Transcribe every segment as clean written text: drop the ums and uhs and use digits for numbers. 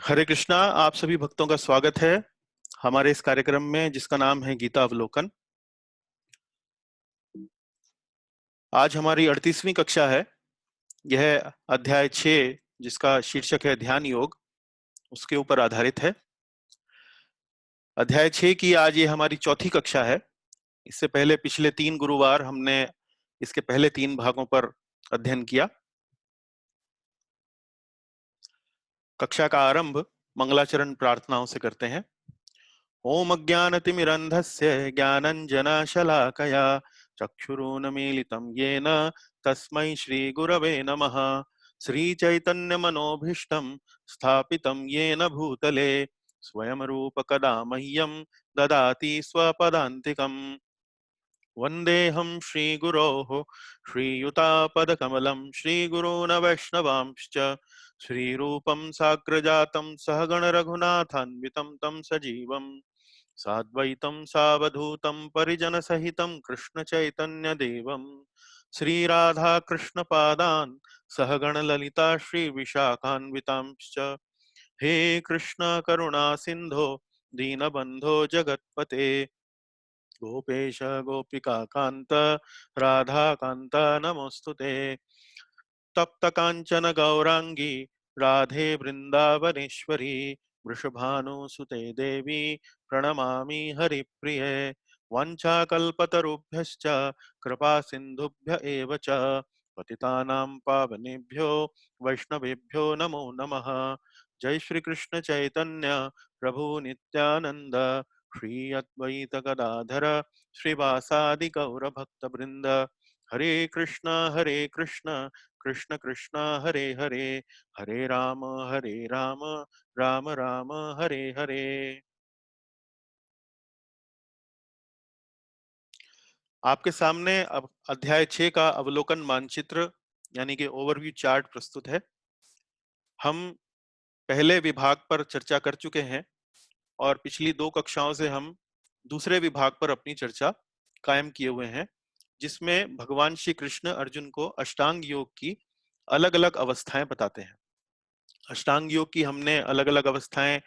हरे कृष्णा। आप सभी भक्तों का स्वागत है हमारे इस कार्यक्रम में जिसका नाम है गीता अवलोकन। आज हमारी 38वीं कक्षा है। यह अध्याय 6 जिसका शीर्षक है ध्यान योग, उसके ऊपर आधारित है। अध्याय 6 की आज ये हमारी चौथी कक्षा है। इससे पहले पिछले 3 गुरुवार हमने इसके पहले 3 भागों पर अध्ययन किया। कक्षा का आरंभ मंगलाचरण प्रार्थनाओं से करते हैं। ओम अज्ञानतिमिरन्धस्य ज्ञानञ्जनशलाकया चक्षुरुन्मीलितं येन तस्मै श्रीगुरवे नमः। श्रीचैतन्यमनोभीष्टं स्थापितं येन भूतले स्वयं रूप कदा मह्यं ददाति स्वपदान्तिकम्। वन्देऽहं श्रीगुरोः श्रीयुतापदकमलं श्रीगुरून् वैष्णवांश्च श्रीरूपं साग्रजातं सहगण रघुनाथान्वितं तं सजीवम् साद्वैतं सावधूतं परिजनसहितं कृष्णचैतन्यदेवं श्रीराधाकृष्णपादान् सहगण ललिता श्रीविशाखान्वितांश्च। हे कृष्ण करुणा सिन्धो दीनबन्धो जगत्पते गोपेश गोपिका कांत राधा कांत नमोस्तुते। तप्त कांचन गौरांगी राधे वृंदावनेश्वरी वृषभानुसुते देवी प्रणमामि हरिप्रिये। वंचाकल्पतरुभ्यश्च कृपा सिन्धुभ्य एव च पतितानां पावनेभ्यो वैष्णवेभ्यो नमो नमः। जय श्री कृष्ण चैतन्य प्रभु नित्यानंद श्री अद्वैत गदाधर श्रीवासादि गौर भक्त वृंद। हरे कृष्ण कृष्ण कृष्ण हरे हरे, हरे राम राम राम हरे हरे। आपके सामने अब अध्याय 6 का अवलोकन मानचित्र यानी कि ओवरव्यू चार्ट प्रस्तुत है। हम पहले विभाग पर चर्चा कर चुके हैं और पिछली 2 कक्षाओं से हम दूसरे विभाग पर अपनी चर्चा कायम किए हुए हैं, जिसमें भगवान श्री कृष्ण अर्जुन को अष्टांग योग की अलग अलग अवस्थाएं बताते हैं। अष्टांग योग की हमने अलग अलग अवस्थाएं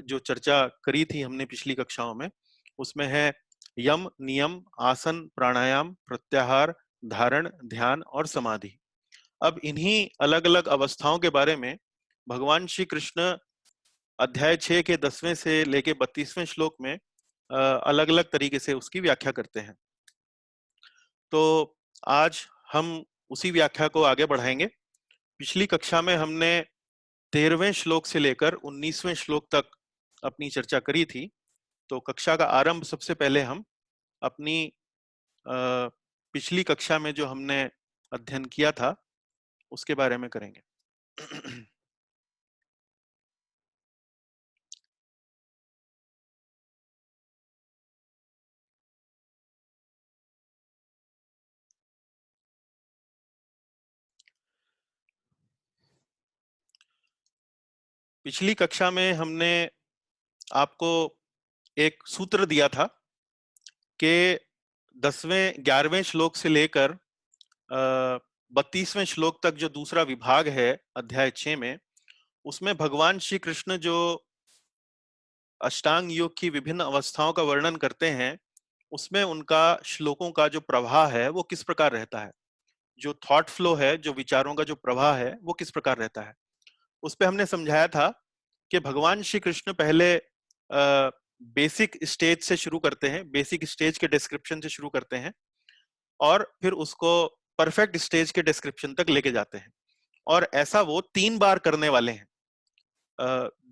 जो चर्चा करी थी हमने पिछली कक्षाओं में, उसमें है यम, नियम, आसन, प्राणायाम, प्रत्याहार, धारण, ध्यान और समाधि। अब इन्हीं अलग अलग अवस्थाओं के बारे में भगवान श्री कृष्ण अध्याय 6 के 10वें से लेके 32वें श्लोक में अलग अलग तरीके से उसकी व्याख्या करते हैं। तो आज हम उसी व्याख्या को आगे बढ़ाएंगे। पिछली कक्षा में हमने 13वें श्लोक से लेकर 19वें श्लोक तक अपनी चर्चा करी थी। तो कक्षा का आरंभ सबसे पहले हम अपनी पिछली कक्षा में जो हमने अध्ययन किया था उसके बारे में करेंगे। पिछली कक्षा में हमने आपको एक सूत्र दिया था कि 11वें श्लोक से लेकर 32वें श्लोक तक जो दूसरा विभाग है अध्याय 6 में, उसमें भगवान श्री कृष्ण जो अष्टांग योग की विभिन्न अवस्थाओं का वर्णन करते हैं, उसमें उनका श्लोकों का जो प्रवाह है वो किस प्रकार रहता है, जो थॉट फ्लो है, जो विचारों का जो प्रवाह है वो किस प्रकार रहता है। उस पे हमने समझाया था कि भगवान श्री कृष्ण पहले बेसिक स्टेज से शुरू करते हैं, बेसिक स्टेज के डिस्क्रिप्शन से शुरू करते हैं और फिर उसको परफेक्ट स्टेज के डिस्क्रिप्शन तक लेके जाते हैं। और ऐसा वो 3 बार करने वाले हैं।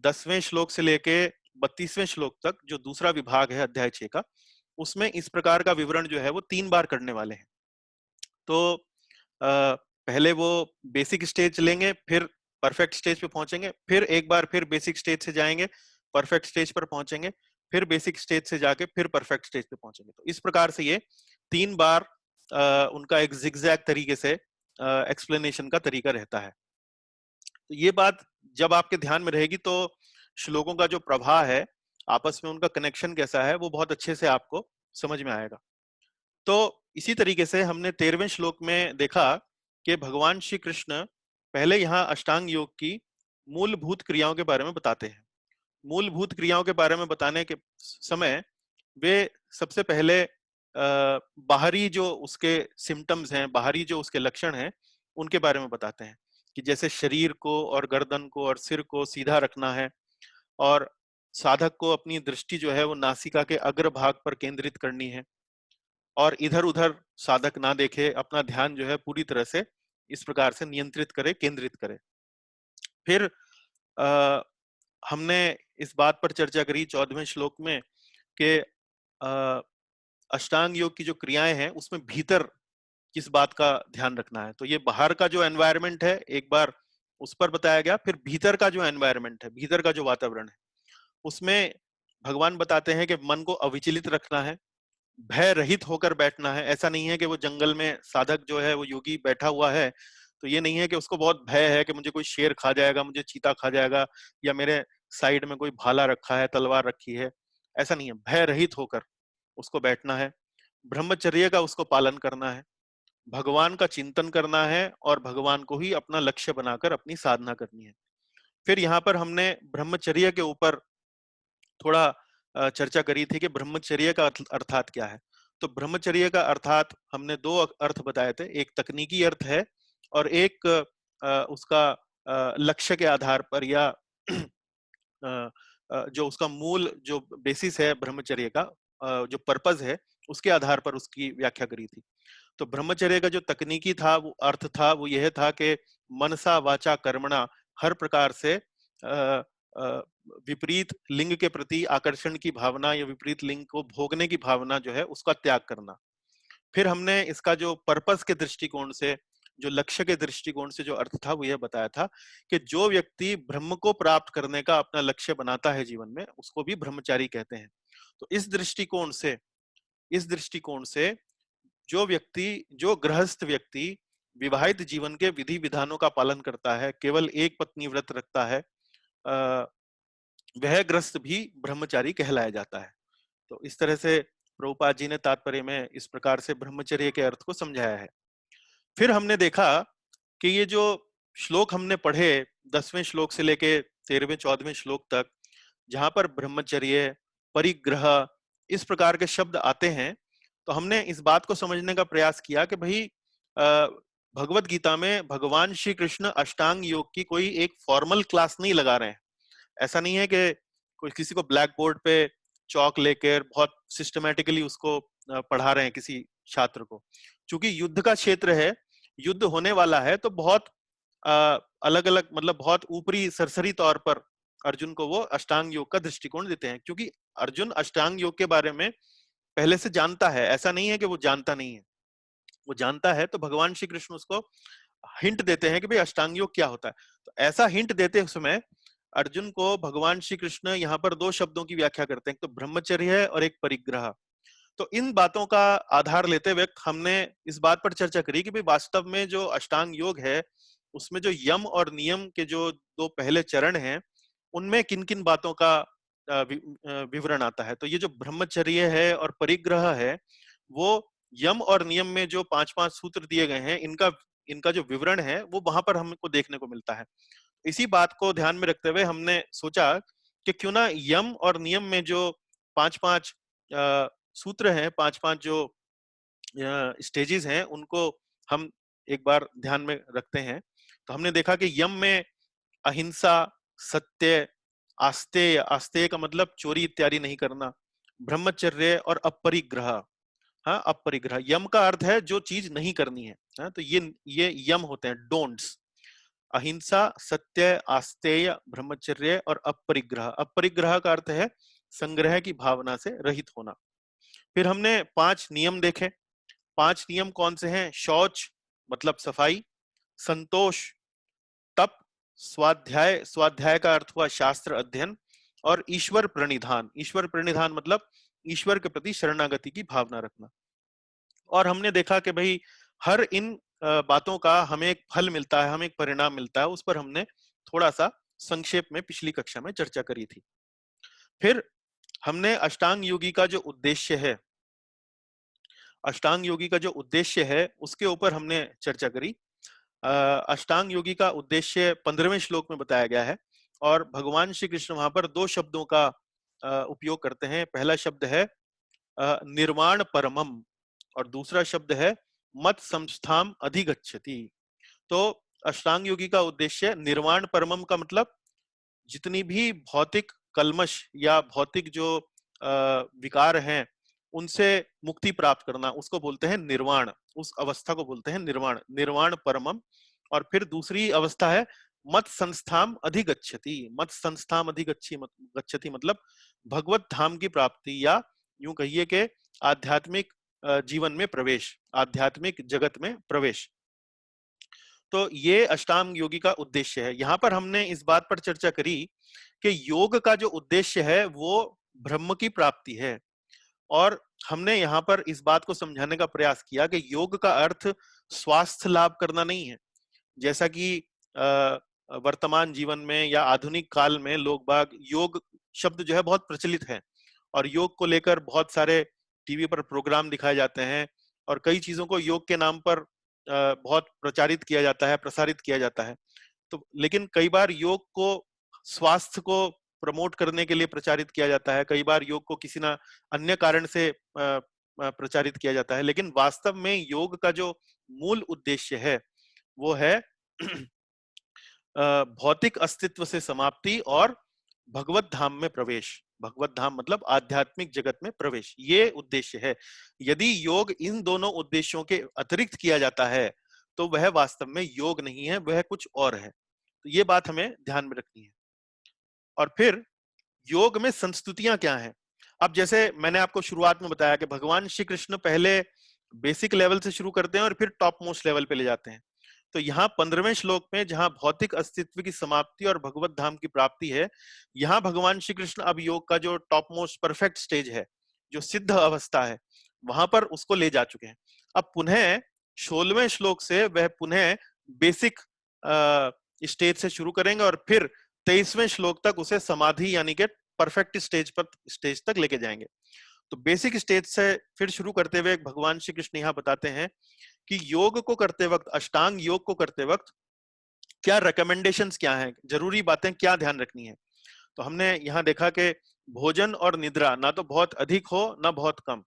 10वें श्लोक से लेके 32वें श्लोक तक जो दूसरा विभाग है अध्याय 6 का, उसमें इस प्रकार का विवरण जो है वो 3 बार करने वाले हैं। तो पहले वो बेसिक स्टेज लेंगे, फिर परफेक्ट स्टेज पे पहुंचेंगे, फिर एक बार फिर बेसिक स्टेज से जाएंगे, परफेक्ट स्टेज पर पहुंचेंगे, फिर बेसिक स्टेज से जाके फिर परफेक्ट स्टेज पे पहुंचेंगे। तो इस प्रकार से ये 3 बार उनका एक जिगजैग तरीके से एक्सप्लेनेशन का तरीका रहता है। तो ये बात जब आपके ध्यान में रहेगी तो श्लोकों का जो प्रवाह है, आपस में उनका कनेक्शन कैसा है, वो बहुत अच्छे से आपको समझ में आएगा। तो इसी तरीके से हमने 13वें श्लोक में देखा कि भगवान श्री कृष्ण पहले यहाँ अष्टांग योग की मूलभूत क्रियाओं के बारे में बताते हैं। मूलभूत क्रियाओं के बारे में बताने के समय वे सबसे पहले बाहरी जो उसके सिम्टम्स हैं, बाहरी जो उसके लक्षण हैं, उनके बारे में बताते हैं कि जैसे शरीर को और गर्दन को और सिर को सीधा रखना है, और साधक को अपनी दृष्टि जो है वो नासिका के अग्र भाग पर केंद्रित करनी है, और इधर उधर साधक ना देखे, अपना ध्यान जो है पूरी तरह से इस प्रकार से नियंत्रित करे, केंद्रित करे। फिर आ, हमने इस बात पर चर्चा करी 14वें श्लोक में कि अष्टांग योग की जो क्रियाएं हैं उसमें भीतर किस बात का ध्यान रखना है। तो ये बाहर का जो एनवायरनमेंट है एक बार उस पर बताया गया, फिर भीतर का जो एनवायरनमेंट है, भीतर का जो वातावरण है, उसमें भगवान बताते हैं कि मन को अविचलित रखना है, भय रहित होकर बैठना है। ऐसा नहीं है कि वो जंगल में साधक जो है वो योगी बैठा हुआ है तो ये नहीं है कि उसको बहुत भय है कि मुझे कोई शेर खा जाएगा, मुझे चीता खा जाएगा, या मेरे साइड में कोई भाला रखा है, तलवार रखी है। ऐसा नहीं है, भय रहित होकर उसको बैठना है, ब्रह्मचर्य का उसको पालन करना है, भगवान का चिंतन करना है और भगवान को ही अपना लक्ष्य बनाकर अपनी साधना करनी है। फिर यहाँ पर हमने ब्रह्मचर्य के ऊपर थोड़ा चर्चा करी थी कि ब्रह्मचर्य का अर्थात क्या है। तो ब्रह्मचर्य का अर्थात हमने दो अर्थ बताए थे, एक तकनीकी अर्थ है और एक उसका लक्ष्य के आधार पर या जो उसका मूल जो बेसिस है ब्रह्मचर्य का, जो पर्पज है उसके आधार पर उसकी व्याख्या करी थी। तो ब्रह्मचर्य का जो तकनीकी था वो अर्थ था वो यह था कि मनसा वाचा कर्मणा हर प्रकार से विपरीत लिंग के प्रति आकर्षण की भावना या विपरीत लिंग को भोगने की भावना जो है उसका त्याग करना। फिर हमने इसका जो पर्पस के दृष्टिकोण से, जो लक्ष्य के दृष्टिकोण से जो अर्थ था वो यह बताया था कि जो व्यक्ति ब्रह्म को प्राप्त करने का अपना लक्ष्य बनाता है जीवन में उसको भी ब्रह्मचारी कहते हैं। तो इस दृष्टिकोण से जो व्यक्ति, जो गृहस्थ व्यक्ति विवाहित जीवन के विधि विधानों का पालन करता है, केवल एक पत्नी व्रत रखता है, वह ग्रस्त भी ब्रह्मचारी कहलाया जाता है। तो इस तरह से प्रभुपाद जी ने तात्पर्य में इस प्रकार से ब्रह्मचर्य के अर्थ को समझाया है। फिर हमने देखा कि ये जो श्लोक हमने पढ़े 10वें श्लोक से लेके 13वें 14वें श्लोक तक, जहां पर ब्रह्मचर्य, परिग्रह इस प्रकार के शब्द आते हैं, तो हमने इस बात को समझने का प्रयास किया कि भाई भगवत गीता में भगवान श्री कृष्ण अष्टांग योग की कोई एक फॉर्मल क्लास नहीं लगा रहे हैं। ऐसा नहीं है कि कोई किसी को ब्लैक बोर्ड पे चौक लेकर बहुत सिस्टमेटिकली उसको पढ़ा रहे हैं किसी छात्र को। क्योंकि युद्ध का क्षेत्र है, युद्ध होने वाला है, तो बहुत अलग अलग, मतलब बहुत ऊपरी सरसरी तौर पर अर्जुन को वो अष्टांग योग का दृष्टिकोण देते हैं, क्योंकि अर्जुन अष्टांग योग के बारे में पहले से जानता है। ऐसा नहीं है कि वो जानता नहीं है, वो जानता है। तो भगवान श्री कृष्ण उसको हिंट देते हैं कि भाई अष्टांग योग क्या होता है। तो ऐसा हिंट देते समय अर्जुन को भगवान श्री कृष्ण यहाँ पर दो शब्दों की व्याख्या करते हैं, एक तो ब्रह्मचर्य है और एक परिग्रह। तो इन बातों का आधार लेते हुए हमने इस बात पर चर्चा करी कि भाई वास्तव में जो अष्टांग योग है उसमें जो यम और नियम के जो दो पहले चरण हैं उनमें किन किन बातों का विवरण आता है। तो ये जो ब्रह्मचर्य है और परिग्रह है वो यम और नियम में जो 5-5 सूत्र दिए गए हैं इनका इनका जो विवरण है वो वहां पर हमको देखने को मिलता है। इसी बात को ध्यान में रखते हुए हमने सोचा कि क्यों ना यम और नियम में जो 5-5 सूत्र हैं, 5-5 जो स्टेजेस हैं, उनको हम एक बार ध्यान में रखते हैं। तो हमने देखा कि यम में अहिंसा, सत्य, आस्तेय, आस्तेय का मतलब चोरी इत्यादि नहीं करना, ब्रह्मचर्य और अपरिग्रह। हाँ, अपरिग्रह यम का अर्थ है जो चीज नहीं करनी है। हाँ, तो ये यम होते हैं, डोंट्स। अहिंसा, सत्य, आस्तेय, ब्रह्मचर्य और अपरिग्रह। अपरिग्रह का अर्थ है संग्रह की भावना से रहित होना। फिर हमने 5 नियम देखे। 5 नियम कौन से हैं? शौच मतलब सफाई, संतोष, तप, स्वाध्याय, स्वाध्याय का अर्थ हुआ शास्त्र अध्ययन, और ईश्वर प्रणिधान। ईश्वर प्रणिधान मतलब ईश्वर के प्रति शरणागति की भावना रखना। और हमने देखा कि भाई हर इन बातों का हमें एक फल मिलता है, हमें एक परिणाम मिलता है। उस पर हमने थोड़ा सा संक्षेप में पिछली कक्षा में चर्चा करी थी। फिर हमने अष्टांग योगी का जो उद्देश्य है, अष्टांग योगी का जो उद्देश्य है उसके ऊपर हमने चर्चा करी। अष्टांग योगी का उद्देश्य 15वें श्लोक में बताया गया है और भगवान श्री कृष्ण वहां पर दो शब्दों का उपयोग करते हैं। पहला शब्द है निर्वाण परमम और दूसरा शब्द है मत संस्थाम अधिगच्छति। तो अष्टांग योगी का उद्देश्य निर्वाण परमम का मतलब जितनी भी भौतिक कल्मश या भौतिक जो विकार हैं उनसे मुक्ति प्राप्त करना, उसको बोलते हैं निर्वाण। उस अवस्था को बोलते हैं निर्वाण, निर्वाण परमम। और फिर दूसरी अवस्था है मत संस्थाम अधिगच्छति। मत संस्थाम गच्छति मतलब भगवत धाम की प्राप्ति, या यूं कहिए कि आध्यात्मिक जीवन में प्रवेश, आध्यात्मिक जगत में प्रवेश। तो ये अष्टांग योगी का उद्देश्य है। यहां पर हमने इस बात पर चर्चा करी कि योग का जो उद्देश्य है वो ब्रह्म की प्राप्ति है, और हमने यहाँ पर इस बात को समझाने का प्रयास किया कि योग का अर्थ स्वास्थ्य लाभ करना नहीं है। जैसा कि वर्तमान जीवन में या आधुनिक काल में लोग बाग योग शब्द जो है बहुत प्रचलित है, और योग को लेकर बहुत सारे टीवी पर प्रोग्राम दिखाए जाते हैं और कई चीजों को योग के नाम पर बहुत प्रचारित किया जाता है, प्रसारित किया जाता है। तो लेकिन कई बार योग को स्वास्थ्य को प्रमोट करने के लिए प्रचारित किया जाता है, कई बार योग को किसी ना अन्य कारण से प्रचारित किया जाता है, लेकिन वास्तव में योग का जो मूल उद्देश्य है वो है भौतिक अस्तित्व से समाप्ति और भगवत धाम में प्रवेश। भगवत धाम मतलब आध्यात्मिक जगत में प्रवेश, ये उद्देश्य है। यदि योग इन दोनों उद्देश्यों के अतिरिक्त किया जाता है तो वह वास्तव में योग नहीं है, वह कुछ और है। तो ये बात हमें ध्यान में रखनी है। और फिर योग में संस्तुतियां क्या हैं? अब जैसे मैंने आपको शुरुआत में बताया कि भगवान श्री कृष्ण पहले बेसिक लेवल से शुरू करते हैं और फिर टॉप मोस्ट लेवल पे ले जाते हैं। तो यहाँ 15वें श्लोक में जहां भौतिक अस्तित्व की समाप्ति और भगवत धाम की प्राप्ति है, यहाँ भगवान श्री कृष्ण अब योग का जो टॉप मोस्ट परफेक्ट स्टेज है, जो सिद्ध अवस्था है, वहां पर उसको ले जा चुके हैं। अब पुनः 16वें श्लोक से वह पुनः बेसिक स्टेज से शुरू करेंगे और फिर 23वें श्लोक तक उसे समाधि यानी कि परफेक्ट स्टेज तक लेके जाएंगे। तो बेसिक स्टेज से फिर शुरू करते हुए भगवान श्री कृष्ण यहाँ बताते हैं कि योग को करते वक्त, अष्टांग योग को करते वक्त क्या रिकमेंडेशंस क्या हैं, जरूरी बातें क्या ध्यान रखनी है। तो हमने यहाँ देखा कि भोजन और निद्रा ना तो बहुत अधिक हो ना बहुत कम।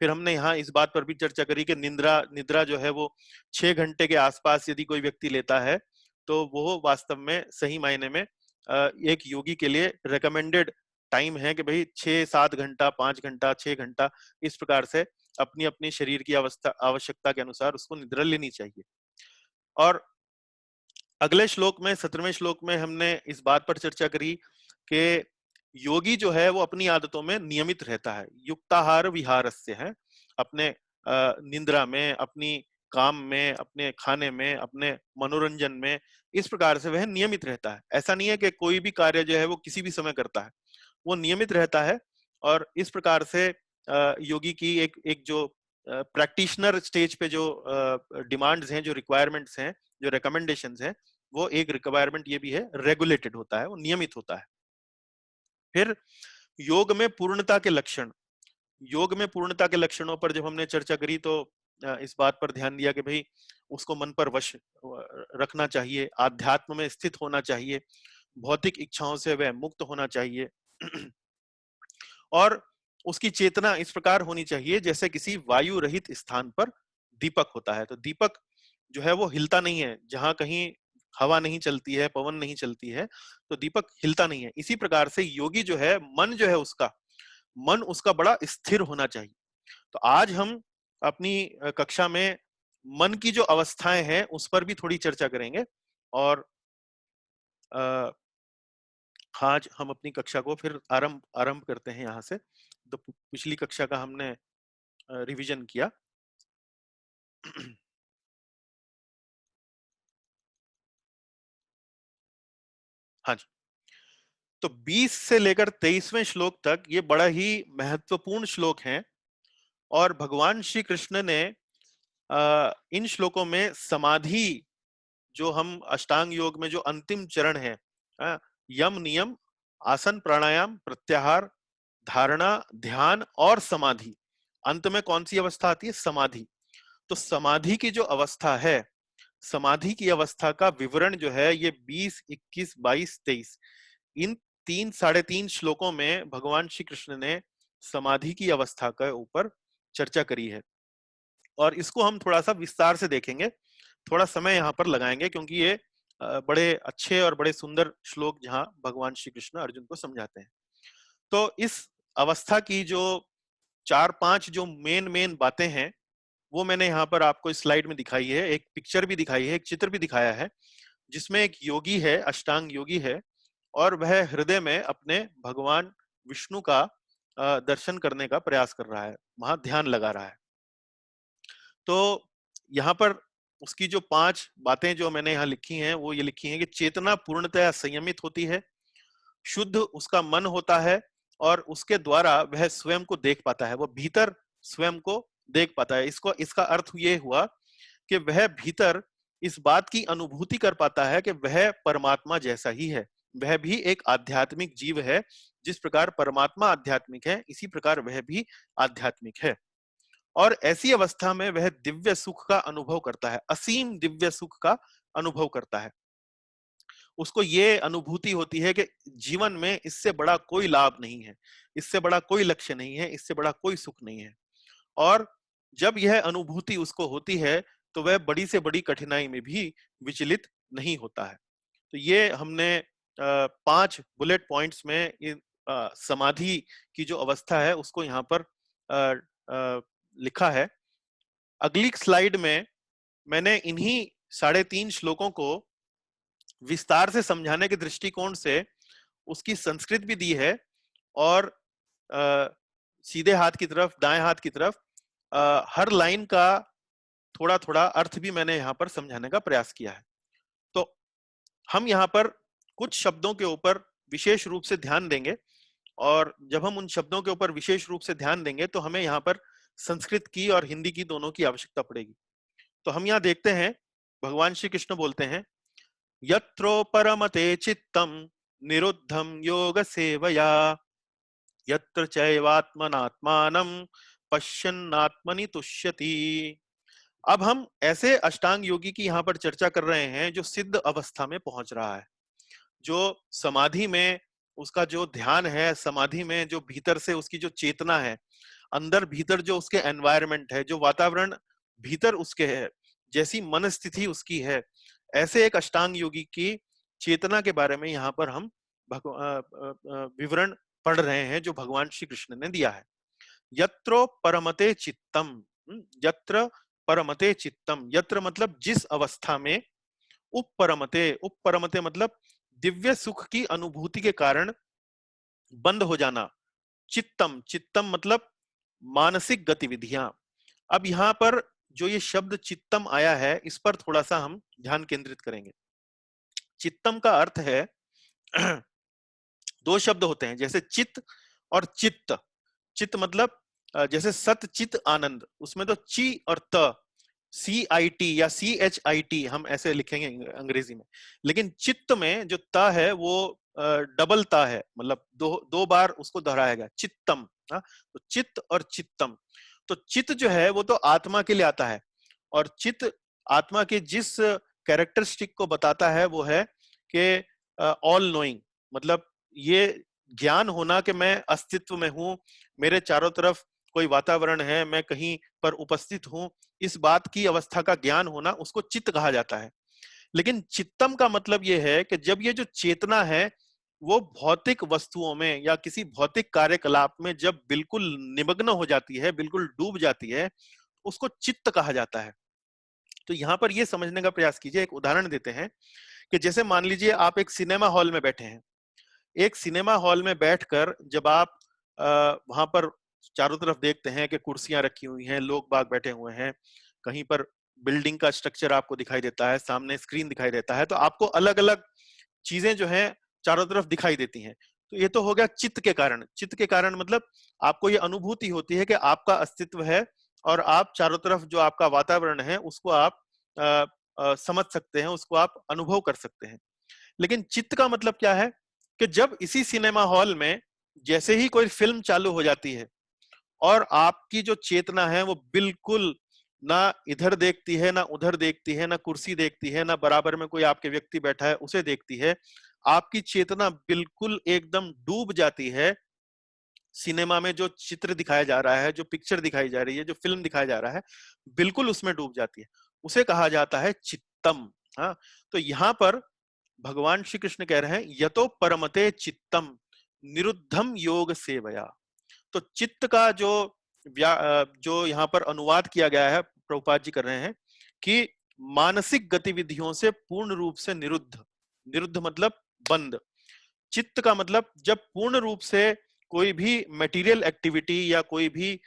फिर हमने यहाँ इस बात पर भी चर्चा करी कि निद्रा निद्रा जो है वो 6 घंटे के आसपास यदि कोई व्यक्ति लेता है तो वो वास्तव में सही मायने में एक योगी के लिए रिकमेंडेड टाइम है कि भाई 6-7 घंटा, 5 घंटा, 6 घंटा, इस प्रकार से अपनी अपनी शरीर की आवश्यकता के अनुसार उसको निद्रा लेनी चाहिए। और अगले श्लोक में 17वें श्लोक में हमने इस बात पर चर्चा करी कि योगी जो है वो अपनी आदतों में नियमित रहता है, युक्ताहार विहारस्य है, अपने निंद्रा में, अपनी काम में, अपने खाने में, अपने मनोरंजन में, इस प्रकार से वह नियमित रहता है। ऐसा नहीं है कि कोई भी कार्य जो है वो किसी भी समय करता है, वो नियमित रहता है। और इस प्रकार से योगी की एक एक जो प्रैक्टिशनर स्टेज पे जो डिमांड्स हैं, जो रिक्वायरमेंट्स हैं, जो रिकमेंडेशंस हैं, वो एक रिक्वायरमेंट ये भी है, रेगुलेटेड होता है, वो नियमित होता है। फिर योग में पूर्णता के लक्षण, योग में पूर्णता के लक्षणों पर जब हमने चर्चा करी तो इस बात पर ध्यान दिया कि भाई उसको मन पर वश रखना चाहिए, आध्यात्म में स्थित होना चाहिए, भौतिक इच्छाओं से वह मुक्त होना चाहिए और उसकी चेतना इस प्रकार होनी चाहिए जैसे किसी वायु रहित स्थान पर दीपक होता है। तो दीपक जो है वो हिलता नहीं है, जहां कहीं हवा नहीं चलती है, पवन नहीं चलती है, तो दीपक हिलता नहीं है। इसी प्रकार से योगी जो है, मन जो है उसका, मन उसका बड़ा स्थिर होना चाहिए। तो आज हम अपनी कक्षा में मन की जो अवस्थाएं हैं उस पर भी थोड़ी चर्चा करेंगे। और आज हम अपनी कक्षा को फिर आरंभ आरंभ करते हैं यहाँ से। तो पिछली कक्षा का हमने रिवीजन किया। हाँ जी। तो 20 से लेकर 23वें श्लोक तक ये बड़ा ही महत्वपूर्ण श्लोक हैं और भगवान श्री कृष्ण ने इन श्लोकों में समाधि, जो हम अष्टांग योग में जो अंतिम चरण है, यम नियम, आसन प्राणायाम प्रत्याहार, धारणा, ध्यान और समाधि, अंत में कौन सी अवस्था आती है? समाधि। तो समाधि की जो अवस्था है, समाधि की अवस्था का विवरण जो है ये 20, 21, 22, 23 इन 3 साढ़े 3 श्लोकों में भगवान श्री कृष्ण ने समाधि की अवस्था के ऊपर चर्चा करी है। और इसको हम थोड़ा सा विस्तार से देखेंगे, थोड़ा समय यहाँ पर लगाएंगे, क्योंकि ये बड़े अच्छे और बड़े सुंदर श्लोक जहाँ भगवान श्री कृष्ण अर्जुन को समझाते हैं। तो इस अवस्था की जो 4-5 जो मेन मेन बातें हैं वो मैंने यहाँ पर आपको इस स्लाइड में दिखाई है, एक पिक्चर भी दिखाई है, एक चित्र भी दिखाया है, जिसमें एक योगी है, अष्टांग योगी है, और वह हृदय में अपने भगवान विष्णु का दर्शन करने का प्रयास कर रहा है, वहां ध्यान लगा रहा है। तो यहाँ पर उसकी जो 5 बातें जो मैंने यहाँ लिखी हैं वो ये लिखी हैं कि चेतना पूर्णतया संयमित होती है, शुद्ध उसका मन होता है, और उसके द्वारा वह स्वयं को देख पाता है, वो भीतर स्वयं को देख पाता है। इसको इसका अर्थ ये हुआ कि वह भीतर इस बात की अनुभूति कर पाता है कि वह परमात्मा जैसा ही है, वह भी एक आध्यात्मिक जीव है। जिस प्रकार परमात्मा आध्यात्मिक है, इसी प्रकार वह भी आध्यात्मिक है। और ऐसी अवस्था में वह दिव्य सुख का अनुभव करता है, असीम दिव्य सुख का अनुभव करता है। उसको ये अनुभूति होती है कि जीवन में इससे बड़ा कोई लाभ नहीं है, इससे बड़ा कोई लक्ष्य नहीं है, इससे बड़ा कोई सुख नहीं है। और जब यह अनुभूति उसको होती है तो वह बड़ी से बड़ी कठिनाई में भी विचलित नहीं होता है। तो ये हमने 5 बुलेट पॉइंट्स में समाधि की जो अवस्था है उसको यहाँ पर लिखा है। अगली स्लाइड में मैंने इन्हीं 3.5 श्लोकों को विस्तार से समझाने के दृष्टिकोण से उसकी संस्कृत भी दी है, और सीधे हाथ की तरफ, दाएं हाथ की तरफ हर लाइन का थोड़ा थोड़ा अर्थ भी मैंने यहाँ पर समझाने का प्रयास किया है। तो हम यहाँ पर कुछ शब्दों के ऊपर विशेष रूप से ध्यान देंगे, और जब हम उन शब्दों के ऊपर विशेष रूप से ध्यान देंगे तो हमें यहाँ पर संस्कृत की और हिंदी की दोनों की आवश्यकता पड़ेगी। तो हम यहाँ देखते हैं, भगवान श्री कृष्ण बोलते हैं, यत्रो परमते चित्तम निरुद्धम योग सेवया, यत्र चैवात्मनात्मानं पश्यन्नात्मनि तुष्यति। अब हम ऐसे अष्टांग योगी की यहाँ पर चर्चा कर रहे हैं जो सिद्ध अवस्था में पहुंच रहा है, जो समाधि में उसका जो ध्यान है, समाधि में जो भीतर से उसकी जो चेतना है, अंदर भीतर जो उसके एनवायरनमेंट है, जो वातावरण भीतर उसके है, जैसी मन स्थिति उसकी है, ऐसे एक अष्टांग योगी की चेतना के बारे में यहाँ पर हम विवरण पढ़ रहे हैं जो भगवान श्री कृष्ण ने दिया है। यत्रो परमते चित्तम, यत्र परमते चित्तम, यत्र मतलब जिस अवस्था में, उपपरमते, उपपरमते मतलब दिव्य सुख की अनुभूति के कारण बंद हो जाना, चित्तम, चित्तम मतलब मानसिक गतिविधियां। अब यहाँ पर जो ये शब्द चित्तम आया है इस पर थोड़ा सा हम ध्यान केंद्रित करेंगे। चित्तम का अर्थ है दो शब्द होते हैं, जैसे चित्त और चित्त। चित्त मतलब जैसे सत चित आनंद, उसमें तो ची और त, CIT या CHIT हम ऐसे लिखेंगे अंग्रेजी में, लेकिन चित्त में जो त है वो डबल ता है, मतलब दो बार उसको दोहराया गया, चित्तम। तो चित्त और चित्तम, तो चित्त जो है वो तो आत्मा के लिए आता है, और चित्त आत्मा के जिस कैरेक्टरिस्टिक को बताता है वो है कि ऑल नोइंग, मतलब ये ज्ञान होना कि मैं अस्तित्व में हूं, मेरे चारों तरफ कोई वातावरण है, मैं कहीं पर उपस्थित हूं, इस बात की अवस्था का ज्ञान होना, उसको चित्त कहा जाता है। लेकिन चित्तम का मतलब यह है कि जब ये जो चेतना है वो भौतिक वस्तुओं में या किसी भौतिक कार्यकलाप में जब बिल्कुल निमग्न हो जाती है, बिल्कुल डूब जाती है, उसको चित्त कहा जाता है। तो यहाँ पर ये समझने का प्रयास कीजिए, एक उदाहरण देते हैं कि जैसे मान लीजिए आप एक सिनेमा हॉल में बैठे हैं। एक सिनेमा हॉल में बैठकर जब आप वहां पर चारों तरफ देखते हैं कि कुर्सियां रखी हुई हैं, लोग बाग बैठे हुए हैं, कहीं पर बिल्डिंग का स्ट्रक्चर आपको दिखाई देता है, सामने स्क्रीन दिखाई देता है, तो आपको अलग अलग चीजें जो है चारों तरफ दिखाई देती हैं। तो ये तो हो गया चित्त के कारण। चित्त के कारण मतलब आपको ये अनुभूति होती है कि आपका अस्तित्व है, और आप चारों तरफ जो आपका वातावरण है उसको आप समझ सकते हैं, उसको आप अनुभव कर सकते हैं। लेकिन चित्त का मतलब क्या है कि जब इसी सिनेमा हॉल में जैसे ही कोई फिल्म चालू हो जाती है और आपकी जो चेतना है वो बिल्कुल ना इधर देखती है, ना उधर देखती है, ना कुर्सी देखती है, ना बराबर में कोई आपके व्यक्ति बैठा है उसे देखती है। आपकी चेतना बिल्कुल एकदम डूब जाती है सिनेमा में, जो चित्र दिखाया जा रहा है, जो पिक्चर दिखाई जा रही है, जो फिल्म दिखाया जा रहा है, बिल्कुल उसमें डूब जाती है। उसे कहा जाता है चित्तम। हाँ, तो यहाँ पर भगवान श्री कृष्ण कह रहे हैं यतो परमते चित्तम निरुद्धम योग सेवया। तो चित्त का जो यहाँ पर अनुवाद किया गया है, प्रभुपाद जी कर रहे हैं कि मानसिक गतिविधियों से पूर्ण रूप से निरुद्ध। निरुद्ध मतलब बंद। चित्त का मतलब जब पूर्ण रूप से कोई भी मटेरियल एक्टिविटी या कोई भी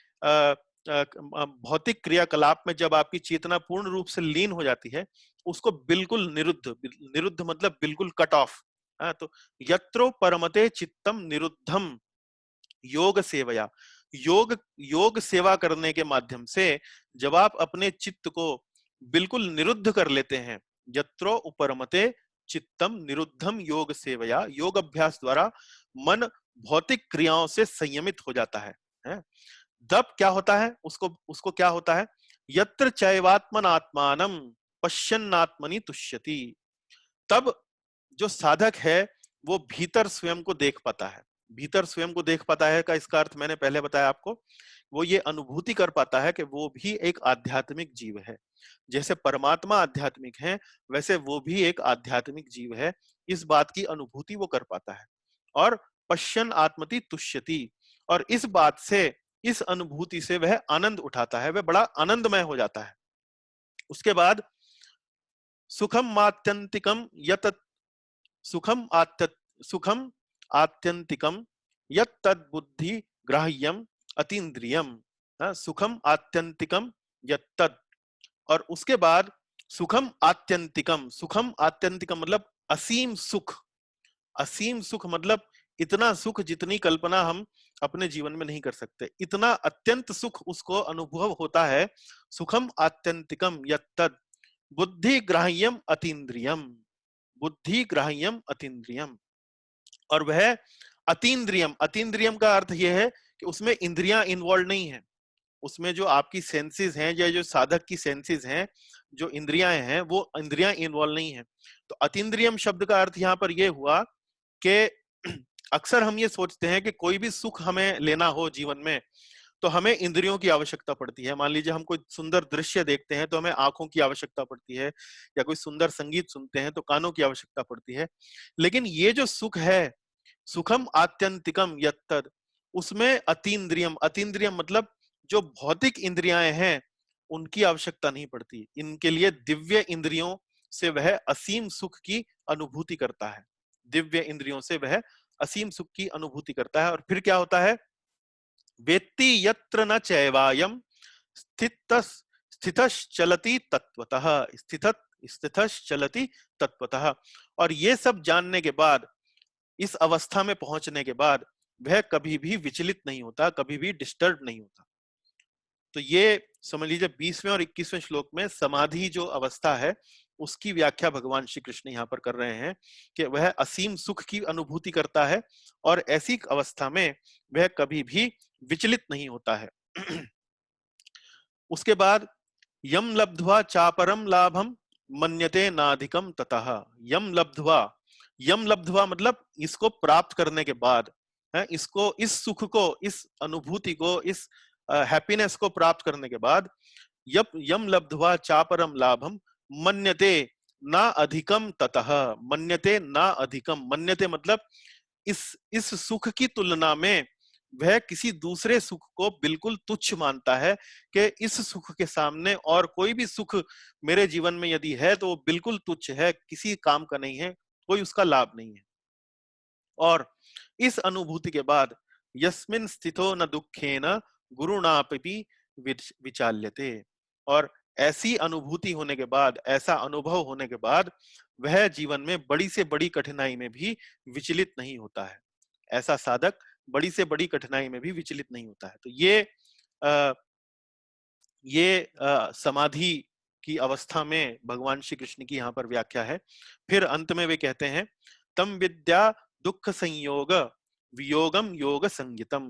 भौतिक क्रियाकलाप में जब आपकी चेतना पूर्ण रूप से लीन हो जाती है, उसको बिल्कुल निरुद्ध। निरुद्ध मतलब बिल्कुल कट ऑफ। तो यत्रो परमते चित्तम निरुद्धम योग सेवया। योग योग सेवा करने के माध्यम से जब आप अपने चित्त को बिल्कुल निरुद्ध कर लेते हैं, यत्रो उपरमते चित्तम निरुद्धम योग सेवया, योग अभ्यास द्वारा मन भौतिक क्रियाओं से संयमित हो जाता है? तब क्या होता है, उसको उसको क्या होता है, यत्र चैवात्मन आत्मानम पश्यन्नात्मनि तुष्यति। तब जो साधक है वो भीतर स्वयं को देख पाता है। भीतर स्वयं को देख पाता है का इसका अर्थ मैंने पहले बताया आपको। वो ये अनुभूति कर पाता है कि वो भी एक आध्यात्मिक जीव है। जैसे परमात्मा आध्यात्मिक है, वैसे वो भी एक आध्यात्मिक जीव है। इस बात की अनुभूति वो कर पाता है। और पश्यन आत्मति तुष्यति, और इस बात से, इस अनुभूति से वह आनंद उठाता है, वह बड़ा आनंदमय हो जाता है। उसके बाद सुखम मात्यंतिकम यत सुखम आत्य सुखम आत्यंतिकम यत्तद बुद्धि ग्राह्यम अतीन्द्रियम। सुखम आत्यंतिकम यत्तद, और उसके बाद सुखम आत्यंतिकम। सुखम आत्यंतिकम मतलब असीम सुख। असीम सुख मतलब इतना सुख जितनी कल्पना हम अपने जीवन में नहीं कर सकते, इतना अत्यंत सुख उसको अनुभव होता है। सुखम आत्यंतिकम यत्तद बुद्धि ग्राह्यम अतीन्द्रियम। बुद्धि ग्राह्यम अतीन्द्रियम, और वह अतीन्द्रियम, अतीन्द्रियम का अर्थ यह है कि उसमें इंद्रियां इन्वॉल्व नहीं है। उसमें जो आपकी सेंसेस हैं या जो साधक की सेंसेस हैं, जो इंद्रियां हैं, वो इंद्रियां इन्वॉल्व नहीं है। तो अतीन्द्रियम शब्द का अर्थ यहाँ पर यह हुआ कि अक्सर हम ये सोचते हैं कि कोई भी सुख हमें लेना हो जीवन में तो हमें इंद्रियों की आवश्यकता पड़ती है। मान लीजिए हम कोई सुंदर दृश्य देखते हैं तो हमें आंखों की आवश्यकता पड़ती है, या कोई सुंदर संगीत सुनते हैं तो कानों की आवश्यकता पड़ती है। लेकिन ये जो सुख है, सुखम आत्यंतिकम यत्तद, उसमें अतीन्द्रियम, अतीन्द्रियम मतलब जो भौतिक इंद्रियां हैं उनकी आवश्यकता नहीं पड़ती। इनके लिए दिव्य इंद्रियों से वह असीम सुख की अनुभूति करता है। दिव्य इंद्रियों से वह असीम सुख की अनुभूति करता है। और फिर क्या होता है, वेत्ति यत्र न चैवायम स्थितस् स्थितश्चलति तत्वतः। स्थितश्चलति तत्वतः। और ये सब जानने के बाद, इस अवस्था में पहुंचने के बाद वह कभी भी विचलित नहीं होता, कभी भी डिस्टर्ब नहीं होता। तो ये समझ लीजिए 20वें और 21वें श्लोक में समाधि जो अवस्था है उसकी व्याख्या भगवान श्री कृष्ण यहाँ पर कर रहे हैं कि वह असीम सुख की अनुभूति करता है और ऐसी अवस्था में वह कभी भी विचलित नहीं होता है। उसके बाद यम लब्ध्वा चापरम लाभम मन्यते नाधिकम ततः। यम लब्ध्वा, यम लब्ध्वा मतलब इसको प्राप्त करने के बाद है, इसको, इस सुख को, इस अनुभूति को, इस हैप्पीनेस को प्राप्त करने के बाद यप यम लब्ध्वा चापरम लाभम मन्यते ना अधिकम ततः। मन्यते ना अधिकम, मन्यते मतलब इस सुख की तुलना में वह किसी दूसरे सुख को बिल्कुल तुच्छ मानता है कि इस सुख के सामने और कोई भी सुख मेरे जीवन में यदि है तो वो बिल्कुल तुच्छ है, किसी काम का नहीं है, कोई उसका लाभ नहीं है। और इस अनुभूति के बाद यस्मिन स्थितो न दुखेन गुरुणापि विचाल्यते। और ऐसी अनुभूति होने के बाद, ऐसा अनुभव होने के बाद वह जीवन में बड़ी से बड़ी कठिनाई में भी विचलित नहीं होता है। ऐसा साधक बड़ी से बड़ी कठिनाई में भी विचलित नहीं होता है। तो ये समाधि की अवस्था में भगवान श्री कृष्ण की यहाँ पर व्याख्या है। फिर अंत में वे कहते हैं तम विद्या दुख संयोग वियोगम योग संगीतम।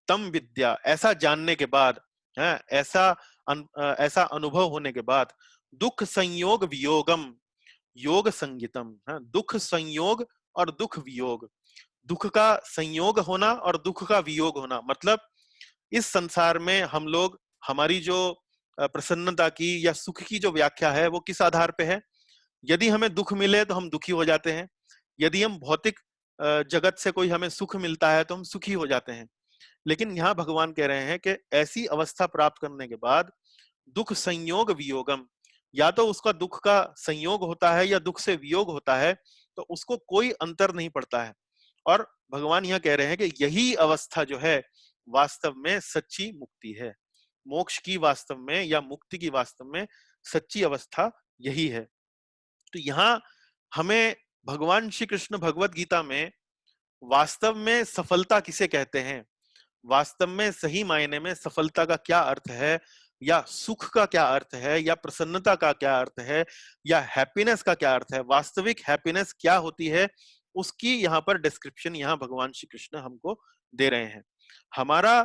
तम विद्या, ऐसा जानने के बाद है, ऐसा ऐसा अनुभव होने के बाद दुख संयोग वियोगम योग संगीतम, दुख संयोग और दुख वियोग, दुख का संयोग होना और दुख का वियोग होना, मतलब इस संसार में हम लोग, हमारी जो प्रसन्नता की या सुख की जो व्याख्या है वो किस आधार पे है। यदि हमें दुख मिले तो हम दुखी हो जाते हैं, यदि हम भौतिक जगत से कोई हमें सुख मिलता है तो हम सुखी हो जाते हैं। लेकिन यहाँ भगवान कह रहे हैं कि ऐसी अवस्था प्राप्त करने के बाद दुख संयोग वियोगम, या तो उसका दुख का संयोग होता है या दुख से वियोग होता है, तो उसको कोई अंतर नहीं पड़ता है। और भगवान यह कह रहे हैं कि यही अवस्था जो है वास्तव में सच्ची मुक्ति है, मोक्ष की वास्तव में या मुक्ति की वास्तव में सच्ची अवस्था यही है। तो यहाँ हमें भगवान श्री कृष्ण भगवत गीता में वास्तव में सफलता किसे कहते हैं, वास्तव में सही मायने में सफलता का क्या अर्थ है, या सुख का क्या अर्थ है, या प्रसन्नता का क्या अर्थ है, या हैप्पीनेस का क्या अर्थ है, वास्तविक हैप्पीनेस क्या होती है, उसकी यहाँ पर डिस्क्रिप्शन यहाँ भगवान श्री कृष्ण हमको दे रहे हैं। हमारा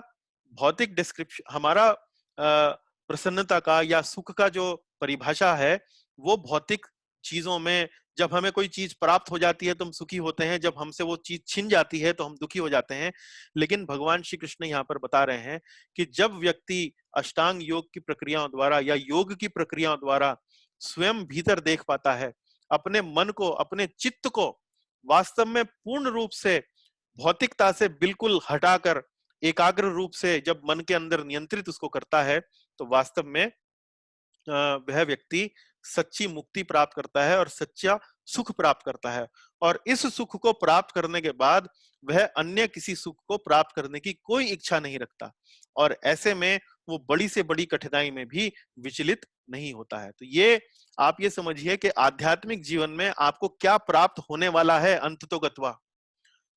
भौतिक डिस्क्रिप्शन, हमारा प्रसन्नता का या सुख का जो परिभाषा है वो भौतिक चीजों में, जब हमें कोई चीज प्राप्त हो जाती है तो हम सुखी होते हैं, जब हमसे वो चीज छिन जाती है तो हम दुखी हो जाते हैं। लेकिन भगवान श्री कृष्ण यहाँ पर बता रहे हैं कि जब व्यक्ति अष्टांग योग की प्रक्रियाओं द्वारा या योग की प्रक्रियाओं द्वारा स्वयं भीतर देख पाता है, अपने मन को, अपने चित्त को वास्तव में पूर्ण रूप से भौतिकता से बिल्कुल हटाकर एकाग्र रूप से जब मन के अंदर नियंत्रित उसको करता है, तो वास्तव में वह व्यक्ति सच्ची मुक्ति प्राप्त करता है और सच्चा सुख प्राप्त करता है। और इस सुख को प्राप्त करने के बाद वह अन्य किसी सुख को प्राप्त करने की कोई इच्छा नहीं रखता, और ऐसे में वो बड़ी से बड़ी कठिनाई में भी विचलित नहीं होता है। तो ये आप ये समझिए कि आध्यात्मिक जीवन में आपको क्या प्राप्त होने वाला है अंततो गत्वा,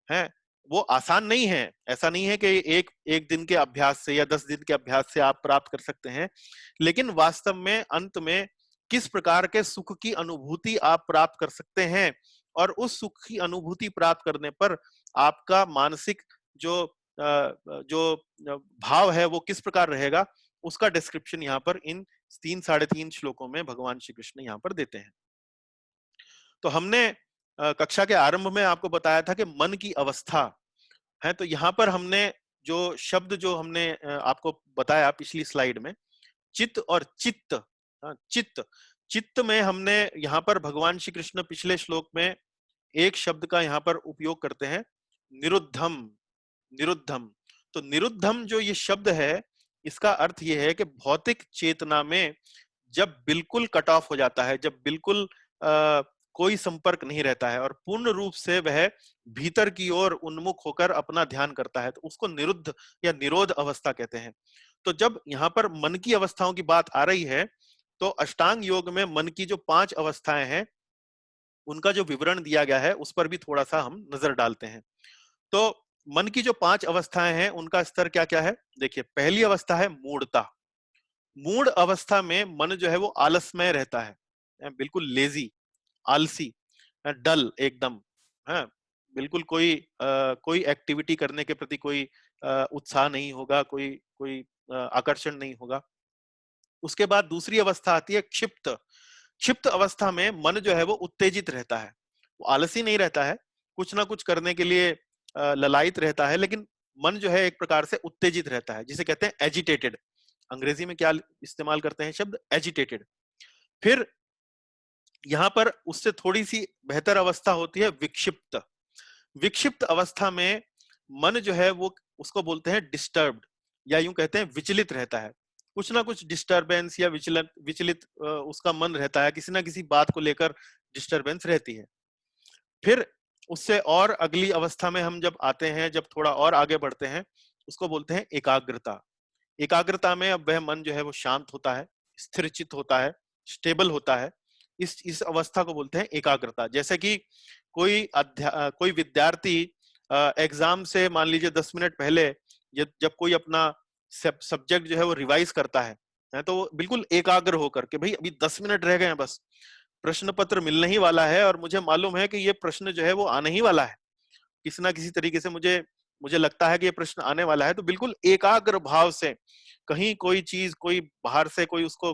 है वो आसान नहीं है। ऐसा नहीं है कि एक एक दिन के अभ्यास से या 10 दिन के अभ्यास से आप प्राप्त कर सकते हैं, लेकिन वास्तव में अंत में किस प्रकार के सुख की अनुभूति आप प्राप्त कर सकते हैं, और उस सुख की अनुभूति प्राप्त करने पर आपका मानसिक जो भाव है वो किस प्रकार रहेगा, उसका डिस्क्रिप्शन यहाँ पर इन 3 साढ़े 3 श्लोकों में भगवान श्री कृष्ण यहाँ पर देते हैं। तो हमने कक्षा के आरंभ में आपको बताया था कि मन की अवस्था है, तो यहाँ पर हमने जो शब्द जो हमने आपको बताया पिछली स्लाइड में, चित्त और चित्त, चित्त, चित्त में हमने यहाँ पर भगवान श्री कृष्ण पिछले श्लोक में एक शब्द का यहाँ पर उपयोग करते हैं, निरुद्धम, निरुद्धम। तो निरुद्धम जो ये शब्द है, इसका अर्थ ये है कि भौतिक चेतना में जब बिल्कुल कट ऑफ हो जाता है, जब बिल्कुल कोई संपर्क नहीं रहता है और पूर्ण रूप से वह भीतर की ओर उन्मुख होकर अपना ध्यान करता है, तो उसको निरुद्ध या निरोध अवस्था कहते हैं। तो जब यहाँ पर मन की अवस्थाओं की बात आ रही है, तो अष्टांग योग में मन की जो 5 अवस्थाएं हैं उनका जो विवरण दिया गया है उस पर भी थोड़ा सा हम नजर डालते हैं। तो मन की जो 5 अवस्थाएं हैं उनका स्तर क्या क्या है, देखिए पहली अवस्था है मूढ़ता। मूढ़ अवस्था में मन जो है वो आलसमय रहता है, बिल्कुल लेजी, आलसी, डल एकदम, है बिल्कुल कोई एक्टिविटी करने के प्रति कोई उत्साह नहीं होगा, कोई कोई आकर्षण नहीं होगा। उसके बाद दूसरी अवस्था आती है क्षिप्त। क्षिप्त अवस्था में मन जो है वो उत्तेजित रहता है, वो आलसी नहीं रहता है, कुछ ना कुछ करने के लिए ललायित रहता है, लेकिन मन जो है एक प्रकार से उत्तेजित रहता है, जिसे कहते हैं एजिटेटेड। अंग्रेजी में क्या इस्तेमाल करते हैं शब्द, एजिटेटेड। फिर यहाँ पर उससे थोड़ी सी बेहतर अवस्था होती है विक्षिप्त। विक्षिप्त अवस्था में मन जो है वो उसको बोलते हैं डिस्टर्ब्ड, या यूं कहते हैं विचलित रहता है, कुछ ना कुछ डिस्टरबेंस या विचलित विचलित उसका मन रहता है, किसी ना किसी बात को लेकर डिस्टरबेंस रहती है। फिर उससे और अगली अवस्था में हम जब आते हैं, जब थोड़ा और आगे बढ़ते हैं, उसको बोलते हैं एकाग्रता। एकाग्रता में अब वह मन जो है वो शांत होता है, स्थिर चित्त होता है, स्टेबल होता है। इस अवस्था को बोलते हैं एकाग्रता। जैसे कि कोई विद्यार्थी एग्जाम से मान लीजिए 10 मिनट पहले जब कोई अपना सब्जेक्ट जो है वो रिवाइज करता है तो वो बिल्कुल एकाग्र होकर के, भाई अभी 10 मिनट रह गए हैं, बस प्रश्न पत्र मिलने ही वाला है और मुझे मालूम है कि ये प्रश्न जो है वो आने ही वाला है, किसी ना किसी तरीके से मुझे मुझे लगता है कि ये प्रश्न आने वाला है, तो बिल्कुल एकाग्र भाव से, कहीं कोई चीज, कोई बाहर से कोई उसको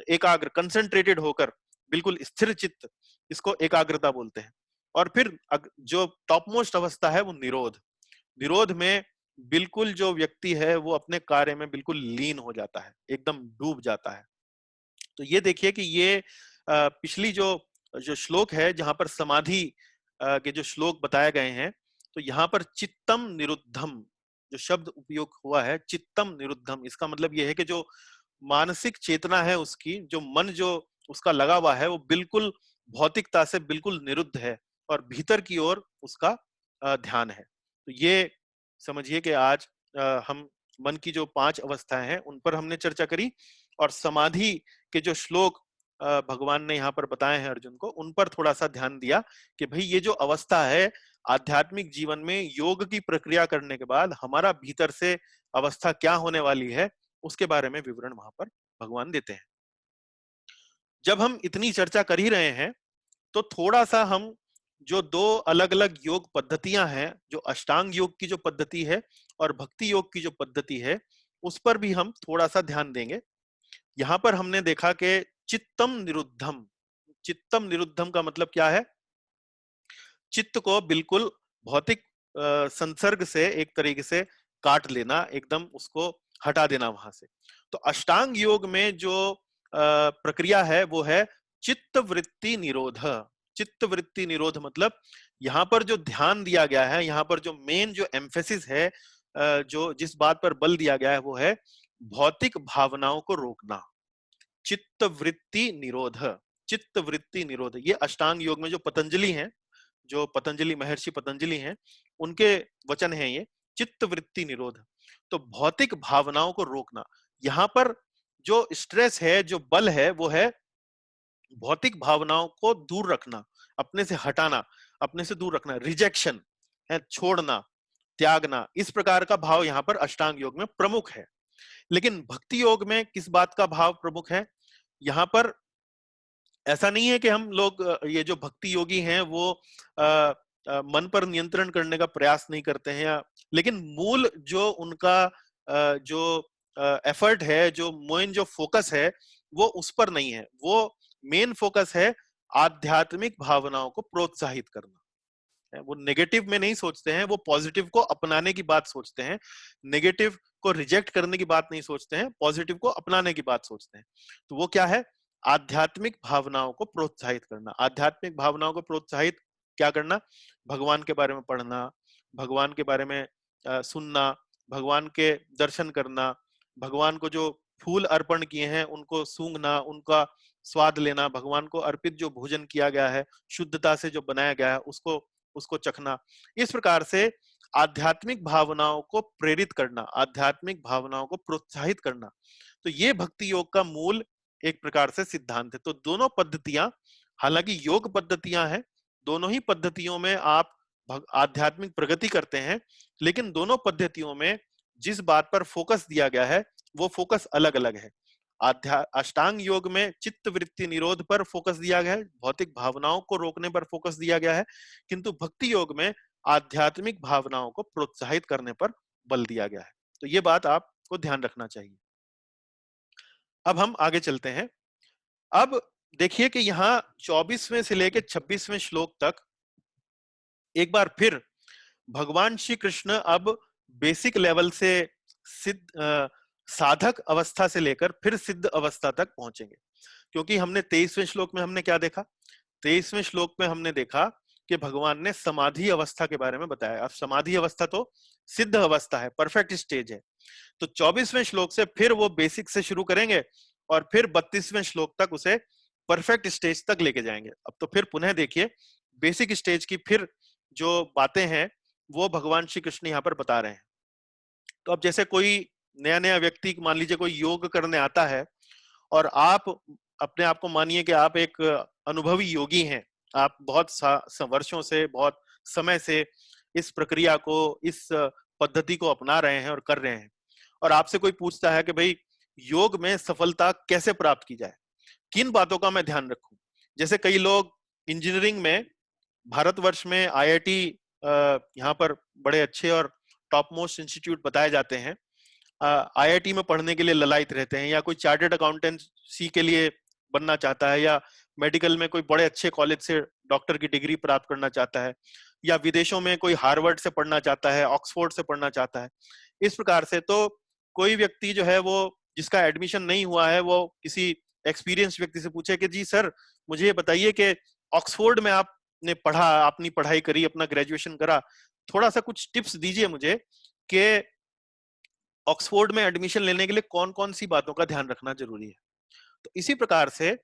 एकाग्र, कंसंट्रेटेड होकर, बिल्कुल स्थिर चित्त, इसको एकाग्रता बोलते हैं। और फिर जो टॉप मोस्ट अवस्था है वो निरोध। निरोध में बिल्कुल जो व्यक्ति है वो अपने कार्य में बिल्कुल लीन हो जाता है, एकदम डूब जाता है। तो ये देखिए कि ये पिछली जो जो श्लोक है, जहां पर समाधि के जो श्लोक बताए गए हैं, तो यहाँ पर चित्तम निरुद्धम जो शब्द उपयोग हुआ है, चित्तम निरुद्धम, इसका मतलब ये है कि जो मानसिक चेतना है उसकी, जो मन जो उसका लगा हुआ है, वो बिल्कुल भौतिकता से बिल्कुल निरुद्ध है और भीतर की ओर उसका ध्यान है। तो ये समझिए कि आज हम मन की जो 5 अवस्थाएं हैं उन पर हमने चर्चा करी, और समाधि के जो श्लोक भगवान ने यहाँ पर बताए हैं अर्जुन को, उन पर थोड़ा सा ध्यान दिया कि भाई ये जो अवस्था है आध्यात्मिक जीवन में, योग की प्रक्रिया करने के बाद हमारा भीतर से अवस्था क्या होने वाली है, उसके बारे में विवरण वहां पर भगवान देते हैं। जब हम इतनी चर्चा कर ही रहे हैं, तो थोड़ा सा हम जो दो अलग अलग योग पद्धतियां हैं, जो अष्टांग योग की जो पद्धति है और भक्ति योग की जो पद्धति है, उस पर भी हम थोड़ा सा ध्यान देंगे। यहां पर हमने देखा कि चित्तम निरुद्धम, चित्तम निरुद्धम का मतलब क्या है? चित्त को बिल्कुल भौतिक संसर्ग से एक तरीके से काट लेना, एकदम उसको हटा देना वहां से। तो अष्टांग योग में जो प्रक्रिया है वो है चित्त वृत्ति निरोध। चित्त वृत्ति निरोध मतलब यहाँ पर जो ध्यान दिया गया है, यहाँ पर जो मेन जो एम्फेसिस है, जो जिस बात पर बल दिया गया है वो है भौतिक भावनाओं को रोकना। चित्त वृत्ति निरोध, चित्त वृत्ति निरोध, ये अष्टांग योग में जो पतंजलि हैं, जो पतंजलि महर्षि पतंजलि हैं, उनके वचन हैं ये, चित्त वृत्ति निरोध। तो भौतिक भावनाओं को रोकना, यहाँ पर जो स्ट्रेस है, जो बल है, वो है भौतिक भावनाओं को दूर रखना, अपने से हटाना, अपने से दूर रखना, रिजेक्शन है, छोड़ना, त्यागना, इस प्रकार का भाव यहाँ पर अष्टांग योग में प्रमुख है। लेकिन भक्ति योग में किस बात का भाव प्रमुख है? यहाँ पर ऐसा नहीं है कि हम लोग ये जो भक्ति योगी हैं वो मन पर नियंत्रण करने का प्रयास नहीं करते हैं, लेकिन मूल जो उनका जो एफर्ट है, जो मेन जो फोकस है, वो उस पर नहीं है। वो मेन फोकस है आध्यात्मिक भावनाओं को प्रोत्साहित करना। वो नेगेटिव में नहीं सोचते हैं, वो पॉजिटिव को अपनाने की बात सोचते हैं। नेगेटिव को रिजेक्ट करने की बात नहीं सोचते हैं, पॉजिटिव को अपनाने की बात सोचते हैं। तो वो क्या है? आध्यात्मिक भावनाओं को प्रोत्साहित करना। आध्यात्मिक भावनाओं को प्रोत्साहित क्या करना? भगवान के बारे में पढ़ना, भगवान के बारे में सुनना, भगवान के दर्शन करना, भगवान को जो फूल अर्पण किए हैं उनको सूंघना, उनका स्वाद लेना, भगवान को अर्पित जो भोजन किया गया है, शुद्धता से जो बनाया गया है, उसको उसको चखना। इस प्रकार से आध्यात्मिक भावनाओं को प्रेरित करना, आध्यात्मिक भावनाओं को प्रोत्साहित करना। तो ये भक्ति योग का मूल एक प्रकार से सिद्धांत है। तो दोनों पद्धतियां, हालांकि योग पद्धतियां हैं, दोनों ही पद्धतियों में आप आध्यात्मिक प्रगति करते हैं, लेकिन दोनों पद्धतियों में जिस बात पर फोकस दिया गया है वो फोकस अलग अलग है। अष्टांग योग में चित्त वृत्ति निरोध पर फोकस दिया गया है, भौतिक भावनाओं को रोकने पर फोकस दिया गया है, किंतु भक्ति योग में आध्यात्मिक भावनाओं को प्रोत्साहित करने पर बल दिया गया है। तो ये बात आपको ध्यान रखना चाहिए। अब हम आगे चलते हैं। अब देखिए कि यहाँ 24वें से लेकर 26वें श्लोक तक एक बार फिर भगवान श्री कृष्ण अब बेसिक लेवल से सिद्ध साधक अवस्था से लेकर फिर सिद्ध अवस्था तक पहुंचेंगे। क्योंकि हमने 23वें श्लोक में हमने क्या देखा? 23वें श्लोक में हमने देखा कि भगवान ने समाधि अवस्था के बारे में बताया। अब समाधि अवस्था तो सिद्ध अवस्था है, परफेक्ट स्टेज है। तो 24वें श्लोक से फिर वो बेसिक से शुरू करेंगे और फिर 32वें श्लोक तक उसे परफेक्ट स्टेज तक लेके जाएंगे। अब तो फिर पुनः देखिए बेसिक स्टेज की फिर जो बातें हैं वो भगवान श्री कृष्ण यहाँ पर बता रहे हैं। तो अब जैसे कोई नया नया व्यक्ति, मान लीजिए कोई योग करने आता है और आप अपने आप को मानिए कि आप एक अनुभवी योगी हैं, आप बहुत वर्षों से, बहुत समय से इस प्रक्रिया को, इस पद्धति को अपना रहे हैं और कर रहे हैं, और आपसे कोई पूछता है कि भाई योग में सफलता कैसे प्राप्त की जाए, किन बातों का मैं ध्यान रखूं। जैसे कई लोग इंजीनियरिंग में, भारतवर्ष में आईआईटी यहाँ पर बड़े अच्छे और टॉप मोस्ट इंस्टीट्यूट बताए जाते हैं, आईआईटी में पढ़ने के लिए ललायत रहते हैं, या कोई चार्टर्ड अकाउंटेंसी के लिए बनना चाहता है, या मेडिकल में कोई बड़े अच्छे कॉलेज से डॉक्टर की डिग्री प्राप्त करना चाहता है, या विदेशों में कोई हार्वर्ड से पढ़ना चाहता है, ऑक्सफोर्ड से पढ़ना चाहता है, इस प्रकार से। तो कोई व्यक्ति जो है वो जिसका एडमिशन नहीं हुआ है, वो किसी एक्सपीरियंस व्यक्ति से पूछे कि जी सर मुझे ये बताइए कि ऑक्सफोर्ड में आपने पढ़ा, अपनी पढ़ाई करी, अपना ग्रेजुएशन करा, थोड़ा सा कुछ टिप्स दीजिए मुझे कि ऑक्सफोर्ड में एडमिशन लेने के लिए कौन कौन सी बातों का ध्यान रखना जरूरी है। तो इसी प्रकार से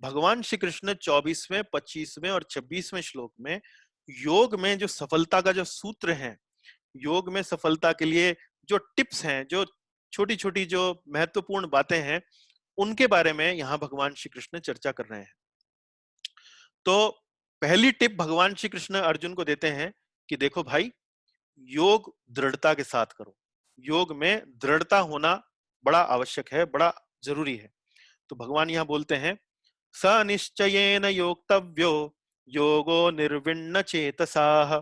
भगवान श्री कृष्ण 24वें, 25वें और 26वें श्लोक में योग में जो सफलता का जो सूत्र है, योग में सफलता के लिए जो टिप्स हैं, जो छोटी छोटी जो महत्वपूर्ण बातें हैं, उनके बारे में यहां भगवान श्री कृष्ण चर्चा कर रहे हैं। तो पहली टिप भगवान श्री कृष्ण अर्जुन को देते हैं कि देखो भाई, योग दृढ़ता के साथ करो। योग में दृढ़ता होना बड़ा आवश्यक है, बड़ा जरूरी है। तो भगवान यहां बोलते हैं, स निश्चयेन योक्तव्यो योगो निर्विण्ण चेतसाः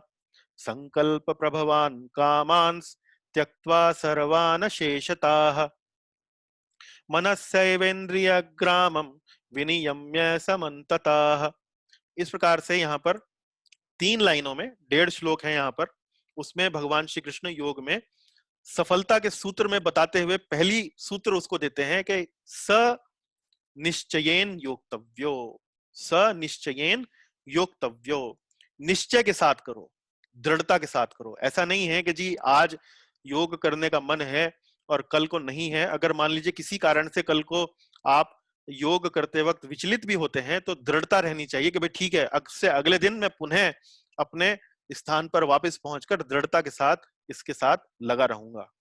संकल्प प्रभवान कामांस त्यक्त्वा सर्वान शेषताः मनस्सैवेन्द्रियग्रामं विनियम्य समन्तताः। इस प्रकार से यहाँ पर 3 लाइनों में 1.5 श्लोक है यहाँ पर, उसमें भगवान श्री कृष्ण योग में सफलता के सूत्र में बताते हुए पहली सूत्र उसको देते हैं कि स निश्चयेन योक्तव्यो, स निश्चयेन योक्तव्यो, निश्चय के साथ करो, दृढ़ता के साथ करो। ऐसा नहीं है कि जी आज योग करने का मन है और कल को नहीं है। अगर मान लीजिए किसी कारण से कल को आप योग करते वक्त विचलित भी होते हैं, तो दृढ़ता रहनी चाहिए कि भाई ठीक है, से अगले दिन मैं पुनः अपने स्थान पर वापस पहुंचकर दृढ़ता के साथ इसके साथ लगा रहूंगा।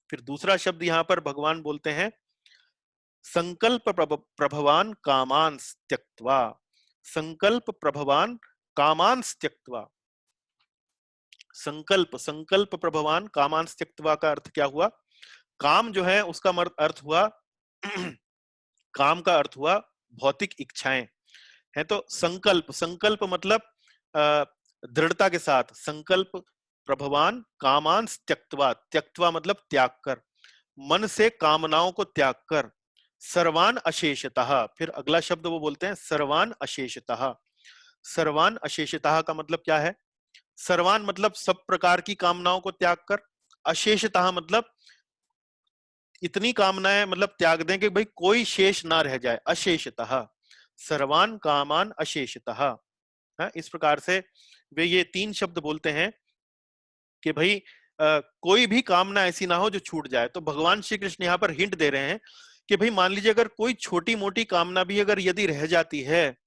फिर दूसरा शब्द यहां पर भगवान बोलते हैं, संकल्प प्रभवान कामांस त्यक्त्वा। संकल्प प्रभवान कामांस त्यक्त्वा। संकल्प, संकल्प प्रभवान कामांस त्यक्त्वा का अर्थ क्या हुआ? काम जो है उसका अर्थ हुआ काम का अर्थ हुआ भौतिक इच्छाएं है। तो संकल्प, संकल्प मतलब दृढ़ता के साथ। संकल्प प्रभवान कामांस त्यक्त्वा, त्यक्त्वा मतलब त्याग कर, मन से कामनाओं को त्याग कर। सर्वान अशेषतः, फिर अगला शब्द वो बोलते हैं सर्वान अशेषतः। सर्वान अशेषतः का मतलब क्या है? सर्वान मतलब सब प्रकार की कामनाओं को त्याग कर, अशेषतः मतलब इतनी कामनाएं मतलब त्याग दें कि भाई कोई शेष ना रह जाए, अशेषतः। सर्वान कामान अशेषतः। इस प्रकार से वे ये 3 शब्द बोलते हैं कि भाई कोई भी कामना ऐसी ना हो जो छूट जाए। तो भगवान श्री कृष्ण यहाँ पर हिंट दे रहे हैं कि भाई मान लीजिए अगर कोई छोटी मोटी कामना भी अगर यदि रह जाती है,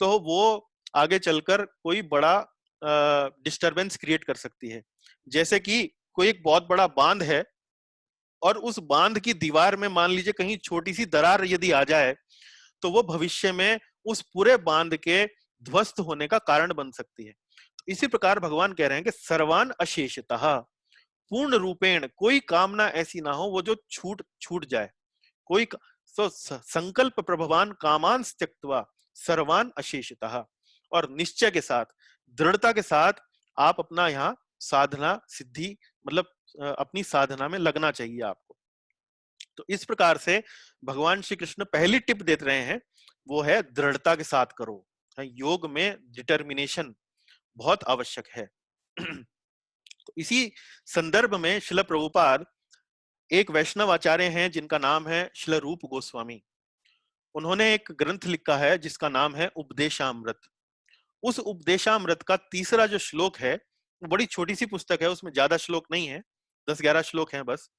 तो वो आगे चलकर कोई बड़ा डिस्टरबेंस क्रिएट कर सकती है। जैसे कि कोई एक बहुत बड़ा बांध है और उस बांध की दीवार में मान लीजिए कहीं छोटी सी दरार यदि आ जाए, तो वो भविष्य में उस पूरे बांध के ध्वस्त होने का कारण बन सकती है। तो इसी प्रकार भगवान कह रहे हैं कि सर्वान अशेषतः, पूर्ण रूपेण कोई कामना ऐसी ना हो वो जो छूट छूट जाए। कोई तो संकल्प प्रभवान कामान त्यक्त्वा सर्वान अशेषतः, और निश्चय के साथ, दृढ़ता के साथ आप अपना यहाँ साधना सिद्धि मतलब अपनी साधना में लगना चाहिए आपको। तो इस प्रकार से भगवान श्री कृष्ण पहली टिप दे रहे हैं, वो है दृढ़ता के साथ करो। योग में डिटर्मिनेशन बहुत आवश्यक है। तो इसी संदर्भ में श्रील प्रभुपाद, एक वैष्णव आचार्य हैं जिनका नाम है श्रील रूप गोस्वामी, उन्होंने एक ग्रंथ लिखा है जिसका नाम है उपदेशामृत। उस उपदेशामृत का तीसरा जो श्लोक है, बड़ी छोटी सी पुस्तक है, उसमें ज्यादा श्लोक नहीं है, 10-11 श्लोक हैं बस।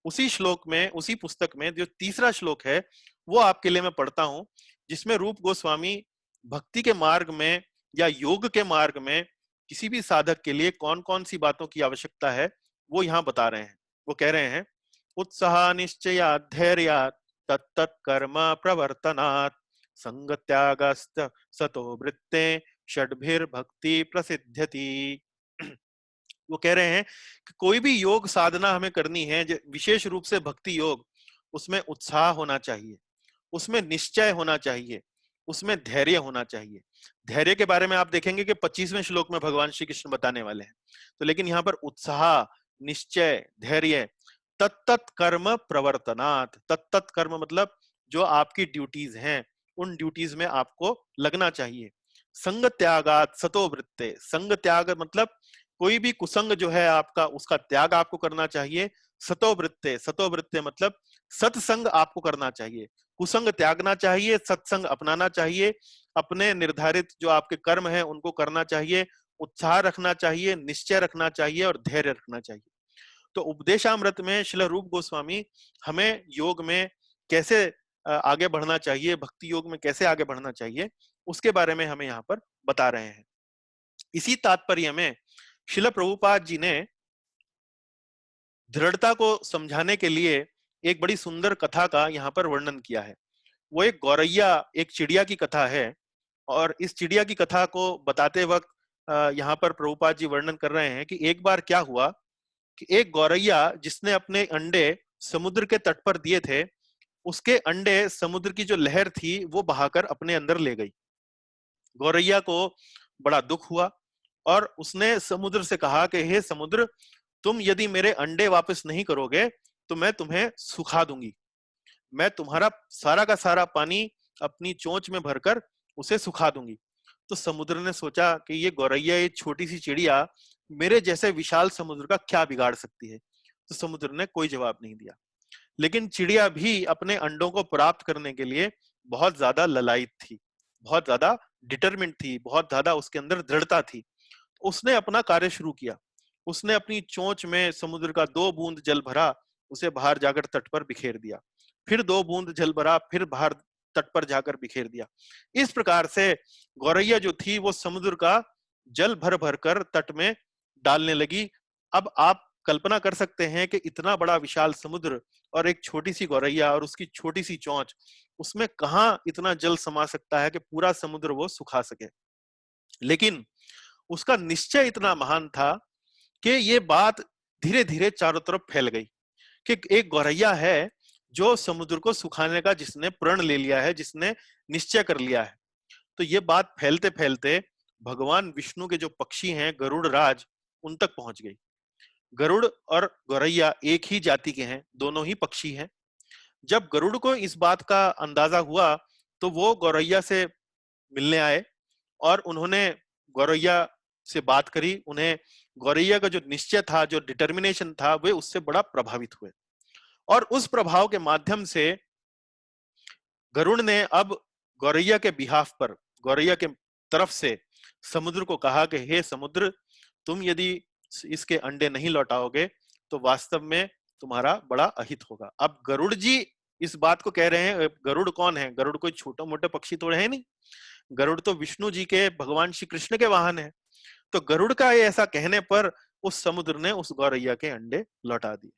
उसी श्लोक में, उसी पुस्तक में जो तीसरा श्लोक है वो आपके लिए मैं पढ़ता हूं, जिसमें रूप गोस्वामी भक्ति के मार्ग में या योग के मार्ग में किसी भी साधक के लिए कौन कौन सी बातों की आवश्यकता है वो यहाँ बता रहे हैं। वो कह रहे हैं, उत्साह निश्चया धैर्य तत्त कर्म प्रवर्तनात् संग त्यागस्त सतो वृत्ते षड्भिर भक्ति प्रसिद्ध्यति। वो कह रहे हैं कि कोई भी योग साधना हमें करनी है, विशेष रूप से भक्ति योग, उसमें उत्साह होना चाहिए, उसमें निश्चय होना चाहिए, उसमें धैर्य होना चाहिए। धैर्य के बारे में आप देखेंगे कि 25वें श्लोक में भगवान श्री कृष्ण बताने वाले हैं। तो लेकिन यहाँ पर उत्साह, निश्चय, धैर्य, तत्त कर्म प्रवर्तनात्, तत्त कर्म मतलब जो आपकी ड्यूटीज हैं उन ड्यूटीज में आपको लगना चाहिए। संग त्यागात सतो वृत्ते, संग त्याग मतलब कोई भी कुसंग जो है आपका उसका त्याग आपको करना चाहिए। सतो वृत्ते, सतो वृत्ते मतलब सत्संग आपको करना चाहिए, कुसंग त्यागना चाहिए, सत्संग अपनाना चाहिए, अपने निर्धारित जो आपके कर्म है उनको करना चाहिए, उत्साह रखना चाहिए, निश्चय रखना चाहिए और धैर्य रखना चाहिए। तो उपदेशामृत में श्रील रूप गोस्वामी हमें योग में कैसे आगे बढ़ना चाहिए, भक्ति योग में कैसे आगे बढ़ना चाहिए, उसके बारे में हमें यहाँ पर बता रहे हैं। इसी तात्पर्य में श्रील प्रभुपाद जी ने दृढ़ता को समझाने के लिए एक बड़ी सुंदर कथा का यहाँ पर वर्णन किया है। वो एक गौरैया, एक चिड़िया की कथा है। और इस चिड़िया की कथा को बताते वक्त यहाँ पर प्रभुपाद जी वर्णन कर रहे हैं कि एक बार क्या हुआ कि एक गौरैया जिसने अपने अंडे समुद्र के तट पर दिए थे, उसके अंडे समुद्र की जो लहर थी वो बहाकर अपने अंदर ले गई। गौरैया को बड़ा दुख हुआ और उसने समुद्र से कहा कि हे समुद्र, तुम यदि मेरे अंडे वापस नहीं करोगे तो मैं तुम्हें सुखा दूंगी, मैं तुम्हारा सारा का सारा पानी अपनी चोंच में भरकर उसे सुखा दूंगी। तो समुद्र ने सोचा कि ये गौरैया, ये छोटी सी चिड़िया मेरे जैसे विशाल समुद्र का क्या बिगाड़ सकती है। तो समुद्र ने कोई जवाब नहीं दिया। लेकिन चिड़िया भी अपने अंडों को प्राप्त करने के लिए बहुत ज्यादा ललायित थी, बहुत ज्यादा डिटरमिन्ड थी, बहुत ज्यादा उसके अंदर दृढ़ता थी। उसने अपना कार्य शुरू किया। उसने अपनी चोंच में समुद्र का 2 बूंद जल भरा, उसे बाहर जाकर तट पर बिखेर दिया। फिर 2 बूंद जल भरा, फिर बाहर तट पर जाकर बिखेर दिया। इस प्रकार से गौरैया जो थी वो समुद्र का जल भर भर कर तट में डालने लगी। अब आप कल्पना कर सकते हैं कि इतना बड़ा विशाल समुद्र और एक छोटी सी गौरैया और उसकी छोटी सी चोंच, उसमें कहाँ इतना जल समा सकता है कि पूरा समुद्र वो सुखा सके। लेकिन उसका निश्चय इतना महान था कि ये बात धीरे धीरे चारों तरफ फैल गई कि एक गौरैया है जो समुद्र को सुखाने का जिसने प्रण ले लिया है, जिसने निश्चय कर लिया है। तो ये बात फैलते फैलते भगवान विष्णु के जो पक्षी हैं गरुड़ राज, उन तक पहुंच गई। गरुड़ और गौरैया एक ही जाति के हैं, दोनों ही पक्षी हैं। जब गरुड़ को इस बात का अंदाजा हुआ तो वो गौरैया से मिलने आए और उन्होंने गौरैया से बात करी। उन्हें गौरैया का जो निश्चय था, जो डिटर्मिनेशन था, वे उससे बड़ा प्रभावित हुए और उस प्रभाव के माध्यम से गरुड़ ने अब गौरैया के बिहाफ पर, गौरैया के तरफ से समुद्र को कहा कि हे समुद्र, तुम यदि इसके अंडे नहीं लौटाओगे तो वास्तव में तुम्हारा बड़ा अहित होगा। अब गरुड़ जी इस बात को कह रहे हैं। गरुड़ कौन है? गरुड़ कोई छोटे मोटे पक्षी तो है नहीं, गरुड़ तो विष्णु जी के, भगवान श्री कृष्ण के वाहन है। तो गरुड़ का ये ऐसा कहने पर उस समुद्र ने उस गौरैया के अंडे लौटा दिए।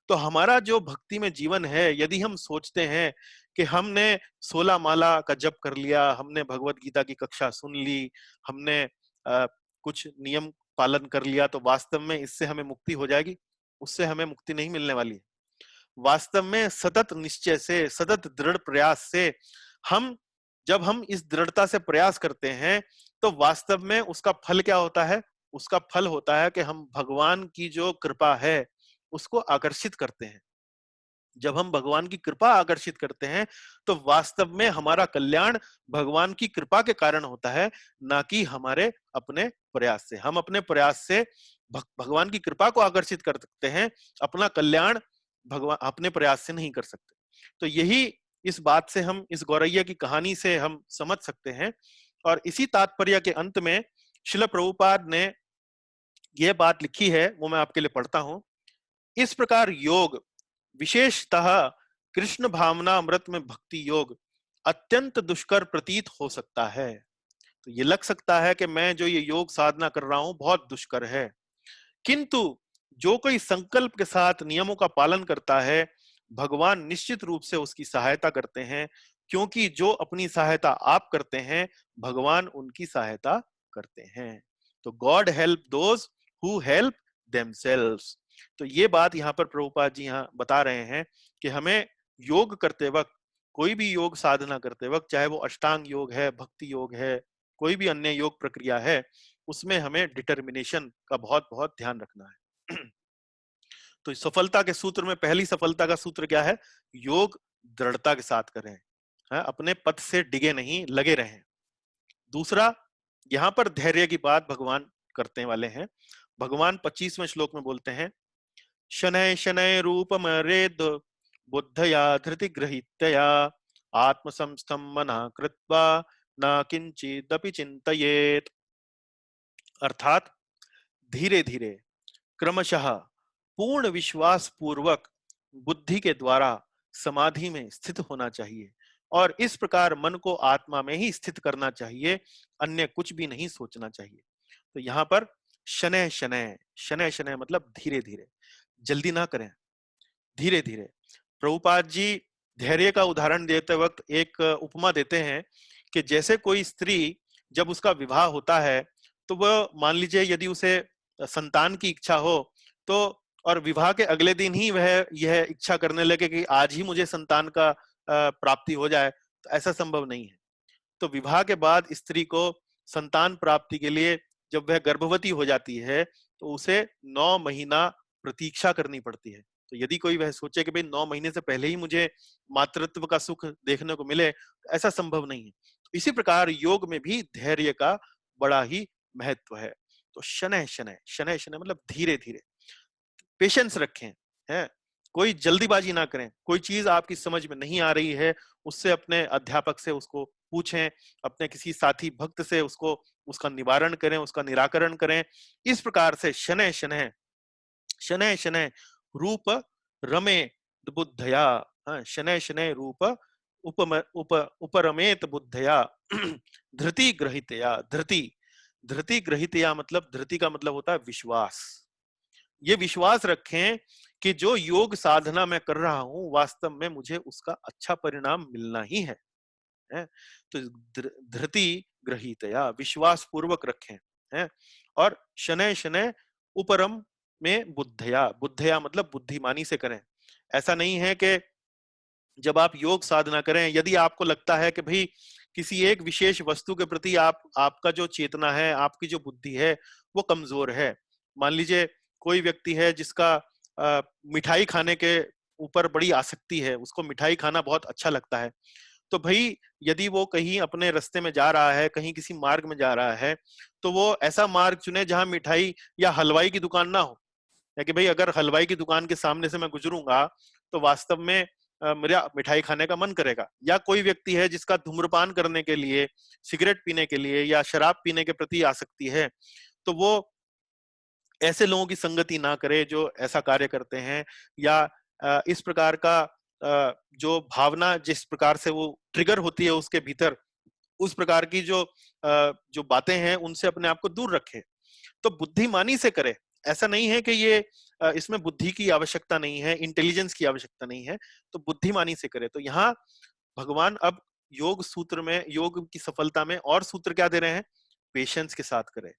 तो हमारा जो भक्ति में जीवन है, यदि हम सोचते हैं कि हमने 16 माला का जप कर लिया, हमने भगवत गीता की कक्षा सुन ली, हमने कुछ नियम पालन कर लिया तो वास्तव में इससे हमें मुक्ति हो जाएगी, उससे हमें मुक्ति नहीं मिलने वाली है। वास्तव में सतत निश्चय से, सतत दृढ़ प्रयास से हम, जब हम इस दृढ़ता से प्रयास करते हैं तो वास्तव में उसका फल क्या होता है? उसका फल होता है कि हम भगवान की जो कृपा है उसको आकर्षित करते हैं। जब हम भगवान की कृपा आकर्षित करते हैं तो वास्तव में हमारा कल्याण भगवान की कृपा के कारण होता है, ना कि हमारे अपने प्रयास से। हम अपने प्रयास से भगवान की कृपा को आकर्षित कर सकते हैं, अपना कल्याण भगवान अपने प्रयास से नहीं कर सकते। तो यही इस बात से हम, इस गौरैया की कहानी से हम समझ सकते हैं। और इसी तात्पर्य के अंत में श्रील प्रभुपाद ने यह बात लिखी है, वो मैं आपके लिए पढ़ता हूं। इस प्रकार योग, विशेषतः कृष्ण भावना अमृत में भक्ति योग, अत्यंत दुष्कर प्रतीत हो सकता है। तो ये लग सकता है कि मैं जो ये योग साधना कर रहा हूं बहुत दुष्कर है, किंतु जो कोई संकल्प के साथ नियमों का पालन करता है, भगवान निश्चित रूप से उसकी सहायता करते हैं, क्योंकि जो अपनी सहायता आप करते हैं भगवान उनकी सहायता करते हैं। तो God help those who help themselves. तो ये बात यहाँ पर प्रभुपाद जी यहाँ बता रहे हैं कि हमें योग करते वक्त कोई भी योग साधना करते वक्त, चाहे वो अष्टांग योग है, भक्ति योग है, कोई भी अन्य योग प्रक्रिया है, उसमें हमें डिटर्मिनेशन का बहुत बहुत ध्यान रखना है। तो सफलता के सूत्र में पहली सफलता का सूत्र क्या है? योग दृढ़ता के साथ करें, है, अपने पथ से डिगे नहीं, लगे रहें। दूसरा, यहां पर धैर्य की बात भगवान करने वाले हैं। भगवान 25वें श्लोक में बोलते हैं, शनैः शनैः रूपमरेद बुद्धया धृतिगृहीतया आत्मसंस्थं मनः कृत्वा न किंचिदपि चिंतयेत। अर्थात धीरे धीरे, क्रमशः, पूर्ण विश्वास पूर्वक बुद्धि के द्वारा समाधि में स्थित होना चाहिए, और इस प्रकार मन को आत्मा में ही स्थित करना चाहिए, अन्य कुछ भी नहीं सोचना चाहिए। तो यहाँ पर शनैः शनैः, शनैः शनैः मतलब धीरे धीरे, जल्दी ना करें, धीरे धीरे। प्रभुपाद जी धैर्य का उदाहरण देते वक्त एक उपमा देते हैं कि जैसे कोई स्त्री, जब उसका विवाह होता है, तो वह मान लीजिए यदि उसे संतान की इच्छा हो, तो और विवाह के अगले दिन ही वह यह इच्छा करने लगे कि आज ही मुझे संतान का प्राप्ति हो जाए, तो ऐसा संभव नहीं है। तो विवाह के बाद स्त्री को संतान प्राप्ति के लिए, जब वह गर्भवती हो जाती है, तो उसे 9 महीना प्रतीक्षा करनी पड़ती है। तो यदि कोई वह सोचे कि भाई 9 महीने से पहले ही मुझे मातृत्व का सुख देखने को मिले, तो ऐसा संभव नहीं है। तो इसी प्रकार योग में भी धैर्य का बड़ा ही महत्व है। तो शनैः शनैः, शनैः शनैः मतलब धीरे धीरे, पेशेंस रखें, है, कोई जल्दीबाजी ना करें। कोई चीज आपकी समझ में नहीं आ रही है, उससे अपने अध्यापक से उसको पूछें, अपने किसी साथी भक्त से उसको उसका निवारण करें, उसका निराकरण करें। इस प्रकार से शनैः शनैः, शनैः शनैः रूप रमे बुद्धया, शनैः शनैः रूप उपरमेत बुद्धया धृति ग्रहितया। धृति, धृति ग्रहितया मतलब, धृति का मतलब होता है विश्वास। ये विश्वास रखें कि जो योग साधना मैं कर रहा हूं, वास्तव में मुझे उसका अच्छा परिणाम मिलना ही है? तो धृति ग्रहीतया, विश्वास पूर्वक रखें, है। और शनैः शनैः उपरम में बुद्धया, बुद्धया मतलब बुद्धिमानी से करें। ऐसा नहीं है कि जब आप योग साधना करें, यदि आपको लगता है कि भाई किसी एक विशेष वस्तु के प्रति आपका जो चेतना है, आपकी जो बुद्धि है, वो कमजोर है। मान लीजिए कोई व्यक्ति है जिसका मिठाई खाने के ऊपर बड़ी आसक्ति है, उसको मिठाई खाना बहुत अच्छा लगता है। तो भाई यदि वो कहीं अपने रास्ते में जा रहा है, कहीं किसी मार्ग में जा रहा है, तो वो ऐसा मार्ग चुने जहां मिठाई या हलवाई की दुकान ना हो। या कि भाई अगर हलवाई की दुकान के सामने से मैं गुजरूंगा, तो वास्तव में मेरा मिठाई खाने का मन करेगा। या कोई व्यक्ति है जिसका धूम्रपान करने के लिए, सिगरेट पीने के लिए या शराब पीने के प्रति आसक्ति है, तो वो ऐसे लोगों की संगति ना करे जो ऐसा कार्य करते हैं। या इस प्रकार का जो भावना जिस प्रकार से वो ट्रिगर होती है उसके भीतर, उस प्रकार की जो बातें हैं, उनसे अपने आप को दूर रखे। तो बुद्धिमानी से करे। ऐसा नहीं है कि ये इसमें बुद्धि की आवश्यकता नहीं है, इंटेलिजेंस की आवश्यकता नहीं है, तो बुद्धिमानी से करे। तो यहाँ भगवान अब योग सूत्र में, योग की सफलता में और सूत्र क्या दे रहे हैं? पेशेंस के साथ करे,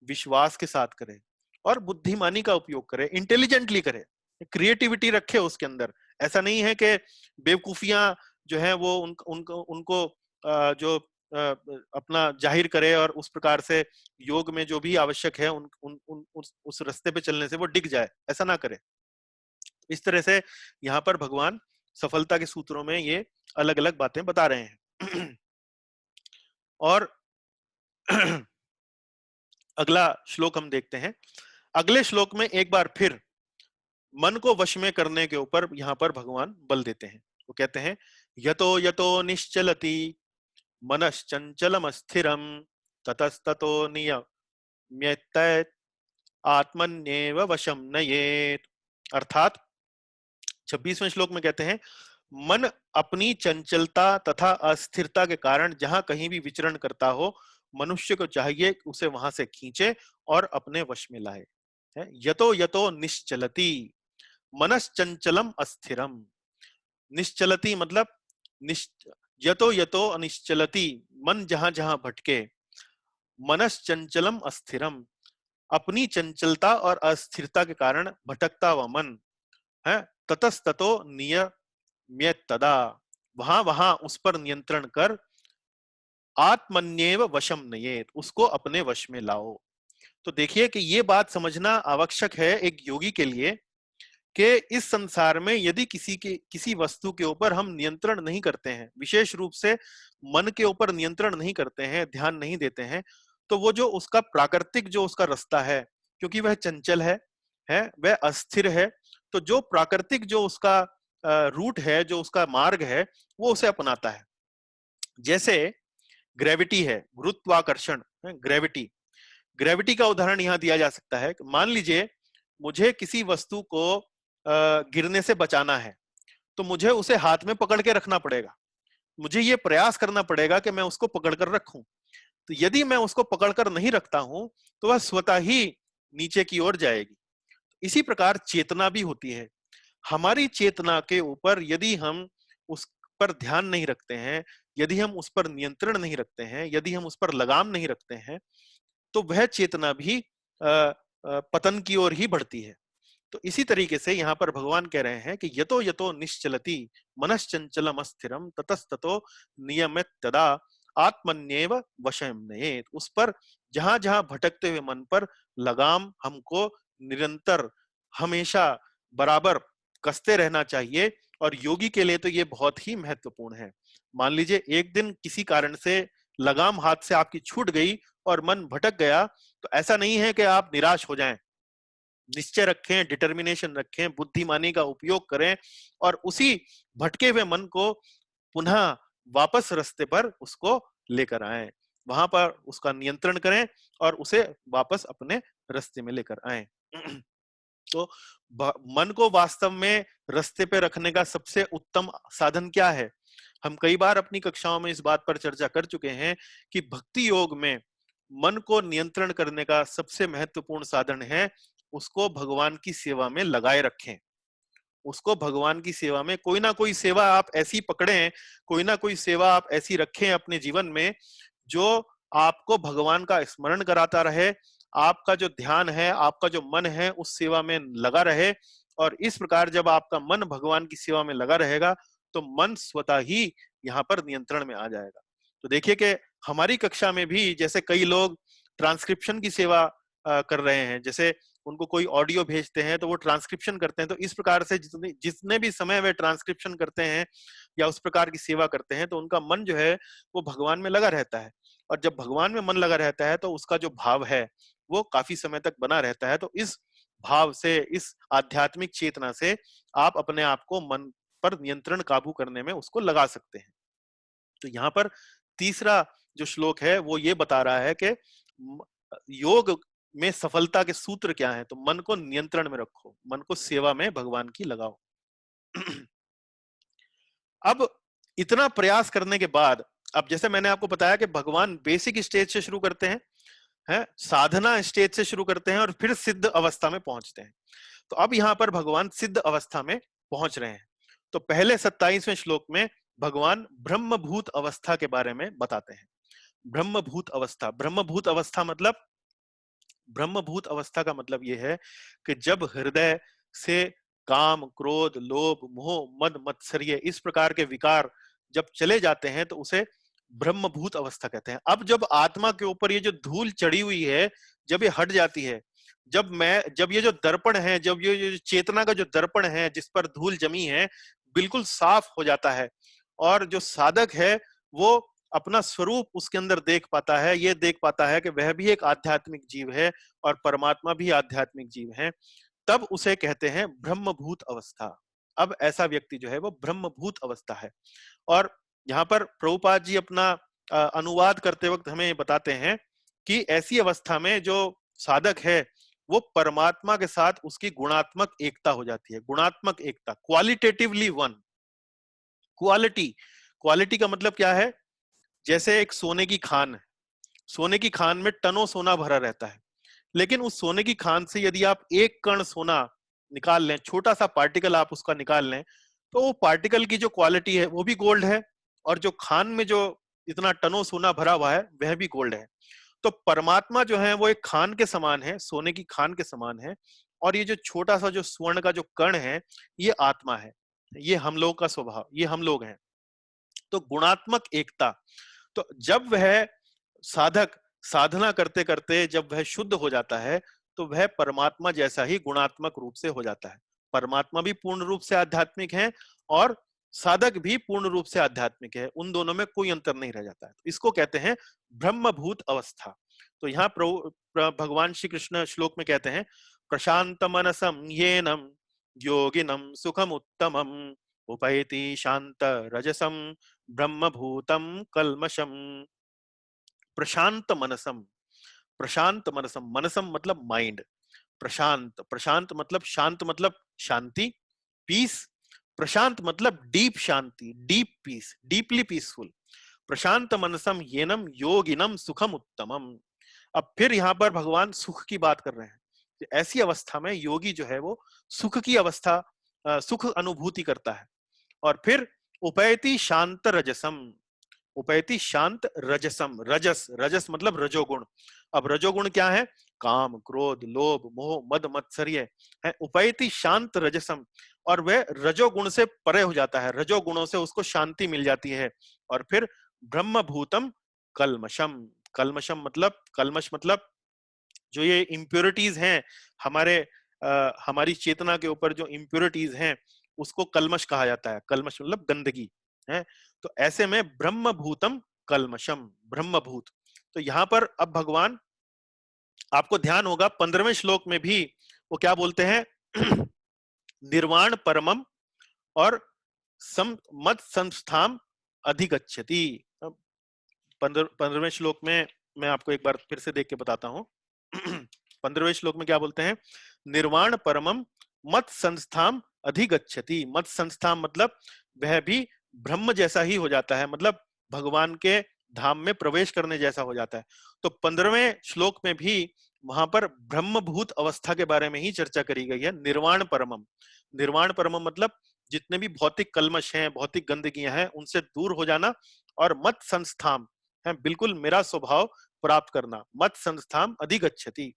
विश्वास के साथ करे, और बुद्धिमानी का उपयोग करे, इंटेलिजेंटली करे, क्रिएटिविटी रखे उसके अंदर। ऐसा नहीं है कि बेवकूफियां जो है वो उनको जो अपना जाहिर करे, और उस प्रकार से योग में जो भी आवश्यक है उस रास्ते पे चलने से वो डिग जाए, ऐसा ना करे। इस तरह से यहाँ पर भगवान सफलता के सूत्रों में ये अलग अलग बातें बता रहे हैं। और अगला श्लोक हम देखते हैं। अगले श्लोक में एक बार फिर मन को वश में करने के ऊपर यहाँ पर भगवान बल देते हैं। वो कहते हैं, यतो यतो निश्चलति मनश्चंचलम स्थिरम ततस्ततो नियम्यत आत्मन्येव वशम नयेत। अर्थात 26वें श्लोक में कहते हैं, मन अपनी चंचलता तथा अस्थिरता के कारण जहां कहीं भी विचरण करता हो, मनुष्य को चाहिए उसे वहां से खींचे और अपने वश में लाए। है, यतो यतो निश्चलति, मनश्चंचलम अस्थिरम। निश्चलति मतलब यतो यतो अनिश्चलति, मन जहां जहां भटके, मनश्चंचलम अस्थिरम, अपनी चंचलता और अस्थिरता के कारण भटकता हुआ मन है, ततस्ततो नियम्यत तदा, वहां वहां उस पर नियंत्रण कर, आत्मन्येव वशम नयेत, उसको अपने वश में लाओ। तो देखिए कि ये बात समझना आवश्यक है एक योगी के लिए कि इस संसार में यदि किसी वस्तु के ऊपर हम नियंत्रण नहीं करते हैं, विशेष रूप से मन के ऊपर नियंत्रण नहीं करते हैं, ध्यान नहीं देते हैं, तो वो जो उसका प्राकृतिक जो उसका रास्ता है, क्योंकि वह चंचल है वह अस्थिर है, तो जो प्राकृतिक जो उसका रूट है, जो उसका मार्ग है, वो उसे अपनाता है। जैसे ग्रेविटी है, गुरुत्वाकर्षण, ग्रेविटी, ग्रेविटी का उदाहरण यहां दिया जा सकता है। मान लीजिए मुझे किसी वस्तु को गिरने से बचाना है, तो मुझे उसे हाथ में पकड़ के रखना पड़ेगा, मुझे ये प्रयास करना पड़ेगा कि मैं उसको पकड़ कर रखूं। तो यदि मैं उसको पकड़कर नहीं रखता हूं तो वह स्वतः ही नीचे की ओर जाएगी। इसी प्रकार चेतना भी होती है। हमारी चेतना के ऊपर यदि हम उस पर ध्यान नहीं रखते हैं, यदि हम उस पर नियंत्रण नहीं रखते हैं, यदि हम उस पर लगाम नहीं रखते हैं, तो वह चेतना भी पतन की ओर ही बढ़ती है। तो इसी तरीके से यहाँ पर भगवान कह रहे हैं कि यतो यतो निश्चलति मनश्चंचलम अस्थिरम ततस्ततो नियमित तदा आत्मन्येव वशम नयेत, उस पर जहां जहां भटकते हुए मन पर लगाम हमको निरंतर हमेशा बराबर कसते रहना चाहिए। और योगी के लिए तो ये बहुत ही महत्वपूर्ण है। मान लीजिए एक दिन किसी कारण से लगाम हाथ से आपकी छूट गई और मन भटक गया, तो ऐसा नहीं है कि आप निराश हो जाएं। निश्चय रखें, डिटर्मिनेशन रखें, बुद्धिमानी का उपयोग करें और उसी भटके हुए मन को पुनः वापस रास्ते पर उसको लेकर आए, वहां पर उसका नियंत्रण करें और उसे वापस अपने रास्ते में लेकर आए। तो मन को वास्तव में रास्ते पे रखने का सबसे उत्तम साधन क्या है? हम कई बार अपनी कक्षाओं में इस बात पर चर्चा कर चुके हैं कि भक्ति योग में मन को नियंत्रण करने का सबसे महत्वपूर्ण साधन है उसको भगवान की सेवा में लगाए रखें। उसको भगवान की सेवा में कोई ना कोई सेवा आप ऐसी पकड़ें, कोई ना कोई सेवा आप ऐसी रखें अपने जीवन में जो आपको भगवान का स्मरण कराता रहे, आपका जो ध्यान है, आपका जो मन है उस सेवा में लगा रहे। और इस प्रकार जब आपका मन भगवान की सेवा में लगा रहेगा तो मन स्वतः ही यहाँ पर नियंत्रण में आ जाएगा। तो देखिए कि हमारी कक्षा में भी जैसे कई लोग ट्रांसक्रिप्शन की सेवा कर रहे हैं, जैसे उनको कोई ऑडियो भेजते हैं तो वो ट्रांसक्रिप्शन करते हैं, तो इस प्रकार से जितने जितने भी समय वे ट्रांसक्रिप्शन करते हैं या उस प्रकार की सेवा करते हैं तो उनका मन जो है वो भगवान में लगा रहता है। और जब भगवान में मन लगा रहता है तो उसका जो भाव है वो काफी समय तक बना रहता है। तो इस भाव से, इस आध्यात्मिक चेतना से आप अपने आप को मन पर नियंत्रण काबू करने में उसको लगा सकते हैं। तो यहाँ पर तीसरा जो श्लोक है वो ये बता रहा है कि योग में सफलता के सूत्र क्या है। तो मन को नियंत्रण में रखो, मन को सेवा में भगवान की लगाओ। अब इतना प्रयास करने के बाद, अब जैसे मैंने आपको बताया कि भगवान बेसिक स्टेज से शुरू करते हैं, साधना स्टेज से शुरू करते हैं और फिर सिद्ध अवस्था में पहुंचते हैं। तो अब यहाँ पर भगवान सिद्ध अवस्था में पहुंच रहे हैं। तो पहले 27वें श्लोक में भगवान ब्रह्मभूत अवस्था के बारे में बताते हैं। ब्रह्मभूत अवस्था, ब्रह्मभूत अवस्था मतलब, ब्रह्मभूत अवस्था का मतलब यह है कि जब हृदय से काम, क्रोध, लोभ, मोह, मद, मत्सर्य इस प्रकार के विकार जब चले जाते हैं तो उसे ब्रह्मभूत अवस्था कहते हैं। अब जब आत्मा के ऊपर ये जो धूल चढ़ी हुई है जब ये हट जाती है, जब ये जो दर्पण है, जब ये चेतना का जो दर्पण है जिस पर धूल जमी है बिल्कुल साफ हो जाता है और जो साधक है वो अपना स्वरूप उसके अंदर देख पाता है, ये देख पाता है कि वह भी एक आध्यात्मिक जीव है और परमात्मा भी आध्यात्मिक जीव है, तब उसे कहते हैं ब्रह्मभूत अवस्था। अब ऐसा व्यक्ति जो है वो ब्रह्मभूत अवस्था है। और यहाँ पर प्रभुपाद जी अपना अनुवाद करते वक्त हमें बताते हैं कि ऐसी अवस्था में जो साधक है वो परमात्मा के साथ उसकी गुणात्मक एकता हो जाती है। गुणात्मक एकता, क्वालिटेटिवली वन। क्वालिटी, क्वालिटी का मतलब क्या है? जैसे एक सोने की खान है, सोने की खान में टनों सोना भरा रहता है, लेकिन उस सोने की खान से यदि आप एक कण सोना निकाल लें, छोटा सा पार्टिकल आप उसका निकाल लें, तो वो पार्टिकल की जो क्वालिटी है वो भी गोल्ड है और जो खान में जो इतना टनों सोना भरा हुआ है वह भी गोल्ड है। तो परमात्मा जो है वो एक खान के समान है, सोने की खान के समान है। और ये जो छोटा सा जो स्वर्ण का जो कण है ये आत्मा है, ये हम लोग का स्वभाव, ये हम लोग हैं। तो गुणात्मक एकता, तो जब वह साधक साधना करते करते जब वह शुद्ध हो जाता है तो वह परमात्मा जैसा ही गुणात्मक रूप से हो जाता है। परमात्मा भी पूर्ण रूप से आध्यात्मिक है और साधक भी पूर्ण रूप से आध्यात्मिक है, उन दोनों में कोई अंतर नहीं रह जाता है। तो इसको कहते हैं ब्रह्मभूत अवस्था। तो यहाँ भगवान श्री कृष्ण श्लोक में कहते हैं, प्रशांत मनसम येनम योगिनम सुखम उत्तमम उपैति शांत रजसम ब्रह्मभूतम कल्मषम। प्रशांत मनसम, प्रशांत मनसम, मनसम मतलब माइंड, प्रशांत, प्रशांत मतलब शांत मतलब शांति, पीस, प्रशांत मतलब डीप शांति, डीप पीस, डीपली पीसफुल। प्रशांत मनसम येनम योगिनम सुखम उत्तमम। अब फिर यहाँ पर भगवान सुख की बात कर रहे हैं। ऐसी अवस्था में योगी जो है वो सुख की अवस्था, सुख अनुभूति करता है। और फिर उपैति शांत रजसम, उपैति शांत रजसम, रजस, रजस मतलब रजोगुण। अब रजोगुण क्या है? काम, क्रोध, लोभ, मोह, मद, मत्सर्य है। उपैति शांत रजसम, और वह रजोगुण से परे हो जाता है, रजोगुणों से उसको शांति मिल जाती है। और फिर ब्रह्मभूतम कल्मषम, कल्मषम मतलब, कल्मश मतलब जो ये इम्प्योरिटीज हैं हमारे हमारी चेतना के ऊपर जो इम्प्योरिटीज हैं उसको कल्मश कहा जाता है। कल्मश मतलब गंदगी है। तो ऐसे में ब्रह्मभूतम कल्मशम, ब्रह्मभूत। तो यहाँ पर अब भगवान, आपको ध्यान होगा 15वें श्लोक में भी वो क्या बोलते हैं? निर्वाण परमम और मत संस्थाम अधिगच्छति। 15वें श्लोक में मैं आपको एक बार फिर से देख के बताता हूं। 15वें श्लोक में क्या बोलते हैं? निर्वाण परमम मत संस्थाम अधिगच्छति। मत संस्थाम मतलब वह भी ब्रह्म जैसा ही हो जाता है, मतलब भगवान के धाम में प्रवेश करने जैसा हो जाता है। तो 15वें श्लोक में भी वहां पर ब्रह्मभूत अवस्था के बारे में ही चर्चा करी गई है। निर्वाण परमम, निर्वाण परमम मतलब जितने भी भौतिक कल्मश हैं, भौतिक गंदगियां हैं, उनसे दूर हो जाना। और मत संस्थाम है बिल्कुल मेरा स्वभाव प्राप्त करना, मत संस्थाम अधिगच्छति।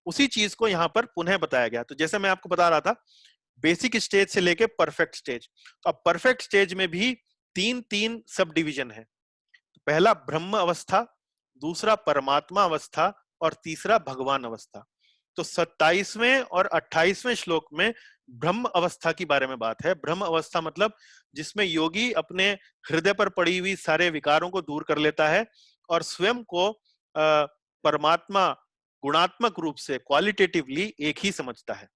उसी चीज को यहाँ पर पुनः बताया गया। तो जैसे मैं आपको बता रहा था, बेसिक स्टेज से लेके परफेक्ट स्टेज। तो अब परफेक्ट स्टेज में भी तीन तीन सब डिवीजन है। पहला ब्रह्म अवस्था, दूसरा परमात्मा अवस्था और तीसरा भगवान अवस्था। तो 27वें और 28वें श्लोक में ब्रह्म अवस्था की बारे में बात है। ब्रह्म अवस्था मतलब जिसमें योगी अपने हृदय पर पड़ी हुई सारे विकारों को दूर कर लेता है और स्वयं को परमात्मा गुणात्मक रूप से क्वालिटेटिवली एक ही समझता है।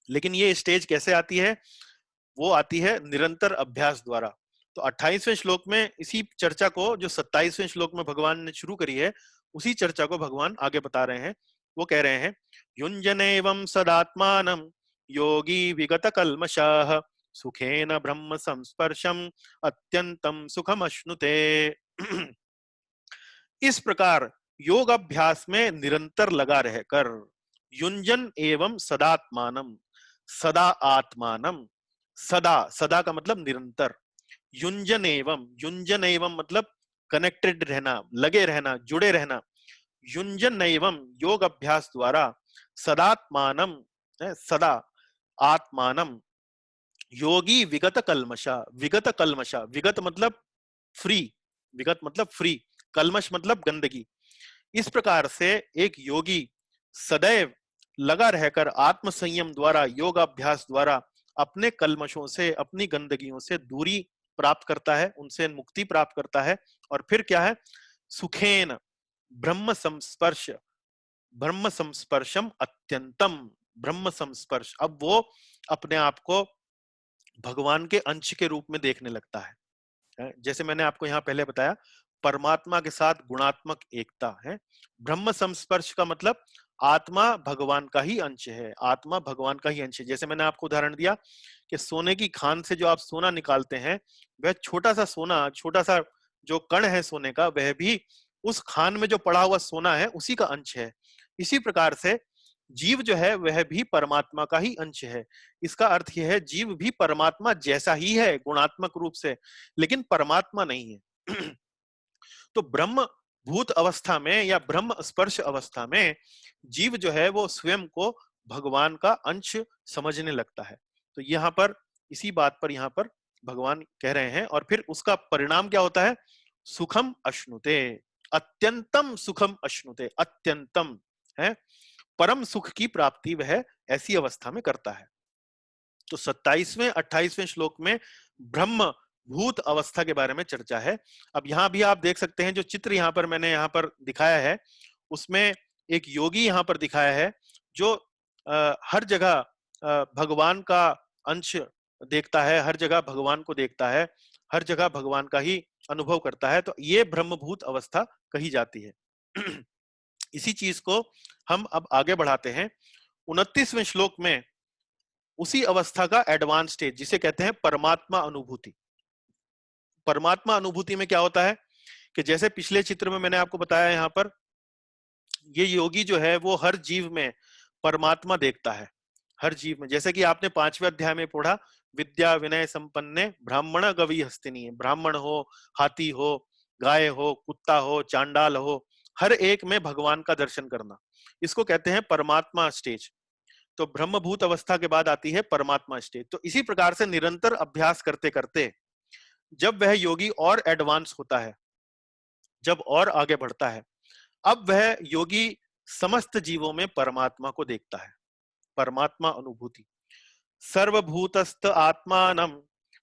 लेकिन ये स्टेज कैसे आती है? वो आती है निरंतर अभ्यास द्वारा। तो 28वें श्लोक में इसी चर्चा को जो 27वें श्लोक में भगवान ने शुरू करी है, उसी चर्चा को भगवान आगे बता रहे हैं। वो कह रहे हैं, युञ्जनेवं सदात्मानं योगी विगत कल्मषाः सुखेन ब्रह्म संस्पर्शम अत्यंतम सुखम अश्नुते। इस प्रकार योग अभ्यास में निरंतर लगा रहकर, युंजन एवं सदात्मानम, सदा आत्मानम, सदा, सदा का मतलब निरंतर, युंजन एवं, युंजन एवं मतलब कनेक्टेड रहना, लगे रहना, जुड़े रहना। युंजन एवं योग अभ्यास द्वारा सदात्मानम, सदा आत्मानम, योगी विगत कल्मषा, विगत कल्मषा, विगत मतलब फ्री, विगत मतलब फ्री, कल्मश मतलब गंदगी। इस प्रकार से एक योगी सदैव लगा रहकर आत्म संयम द्वारा, योगाभ्यास द्वारा अपने कल्मशों से, अपनी गंदगियों से दूरी प्राप्त करता है, उनसे मुक्ति प्राप्त करता है। और फिर क्या है? सुखेन ब्रह्म संस्पर्श, ब्रह्म संस्पर्शम अत्यंतम, ब्रह्म संस्पर्श, अब वो अपने आप को भगवान के अंश के रूप में देखने लगता है। जैसे मैंने आपको यहाँ पहले बताया, परमात्मा के साथ गुणात्मक एकता है। ब्रह्म संस्पर्श का मतलब आत्मा भगवान का ही अंश है, आत्मा भगवान का ही अंश है। जैसे मैंने आपको उदाहरण दिया कि सोने की खान से जो आप सोना निकालते हैं, वह छोटा सा सोना, छोटा सा जो कण है सोने का, वह भी उस खान में जो पड़ा हुआ सोना है उसी का अंश है। इसी प्रकार से जीव जो है वह भी परमात्मा का ही अंश है। इसका अर्थ यह है, जीव भी परमात्मा जैसा ही है गुणात्मक रूप से, लेकिन परमात्मा नहीं है। तो ब्रह्म भूत अवस्था में या ब्रह्म स्पर्श अवस्था में जीव जो है वो स्वयं को भगवान का अंश समझने लगता है। तो यहाँ पर इसी बात पर यहाँ पर भगवान कह रहे हैं। और फिर उसका परिणाम क्या होता है? सुखम अश्नुते, अत्यंतम सुखम अश्नुते, अत्यंतम है, परम सुख की प्राप्ति वह ऐसी अवस्था में करता है। तो 27वें 28वें श्लोक में ब्रह्म भूत अवस्था के बारे में चर्चा है। अब यहां भी आप देख सकते हैं, जो चित्र यहां पर मैंने यहां पर दिखाया है उसमें एक योगी यहां पर दिखाया है जो हर जगह भगवान का अंश देखता है, हर जगह भगवान को देखता है, हर जगह भगवान का ही अनुभव करता है। तो ये ब्रह्मभूत अवस्था कही जाती है। इसी चीज को हम अब आगे बढ़ाते हैं 29वें श्लोक में। उसी अवस्था का एडवांस स्टेज जिसे कहते हैं परमात्मा अनुभूति। परमात्मा अनुभूति में क्या होता है कि जैसे पिछले चित्र में मैंने आपको बताया, यहां पर ये योगी जो है वो हर जीव में परमात्मा देखता है, हर जीव में। जैसे कि आपने 5वें अध्याय में पढ़ा, विद्या विनय संपन्ने ब्राह्मण गवी हस्तिनी, ब्राह्मण हो, हाथी हो, गाय हो, कुत्ता हो, चांडाल हो, हर एक में भगवान का दर्शन करना, इसको कहते हैं परमात्मा स्टेज। तो ब्रह्मभूत अवस्था के बाद आती है परमात्मा स्टेज। तो इसी प्रकार से निरंतर अभ्यास करते करते जब वह योगी और एडवांस होता है, जब और आगे बढ़ता है, अब वह योगी समस्त जीवों में परमात्मा को देखता है। परमात्मा अनुभूति। सर्वभूतस्थ आत्मानं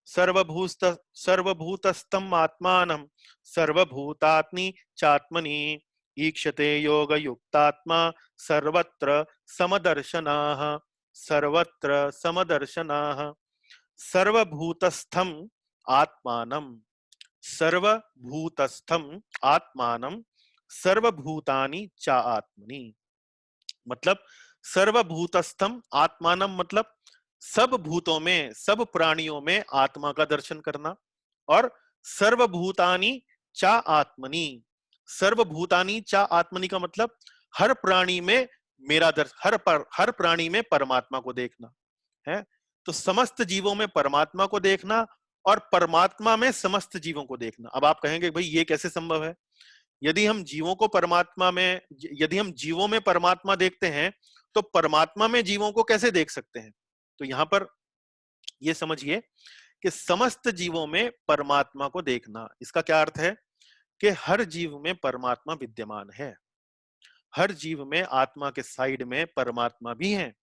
सर्वभूत सर्वभूतस्थम आत्मानं सर्वभूतात्मनि चात्मनि ईक्षते योग युक्तात्मा सर्वत्र समदर्शनाः, सर्वत्र समदर्शनाः। सर्वभूतस्थम आत्मानं सर्वभूतस्थम आत्मानं सर्वभूतानि च आत्मनि। मतलब सर्वभूतस्थम आत्मानम मतलब सब भूतों में, सब प्राणियों में आत्मा का दर्शन करना। और सर्वभूतानि चा आत्मनि, सर्वभूतानि चा आत्मनि का मतलब हर प्राणी में मेरा दर्शन, हर प्राणी में परमात्मा को देखना है। तो समस्त जीवों में परमात्मा को देखना और परमात्मा में समस्त जीवों को देखना। अब आप कहेंगे भाई ये कैसे संभव है? यदि हम जीवों को परमात्मा में, यदि हम जीवों में परमात्मा देखते हैं तो परमात्मा में जीवों को कैसे देख सकते हैं? तो यहां पर ये समझिए कि समस्त जीवों में परमात्मा को देखना, इसका क्या अर्थ है कि हर जीव में परमात्मा विद्यमान है, हर जीव में आत्मा के साइड में परमात्मा भी है।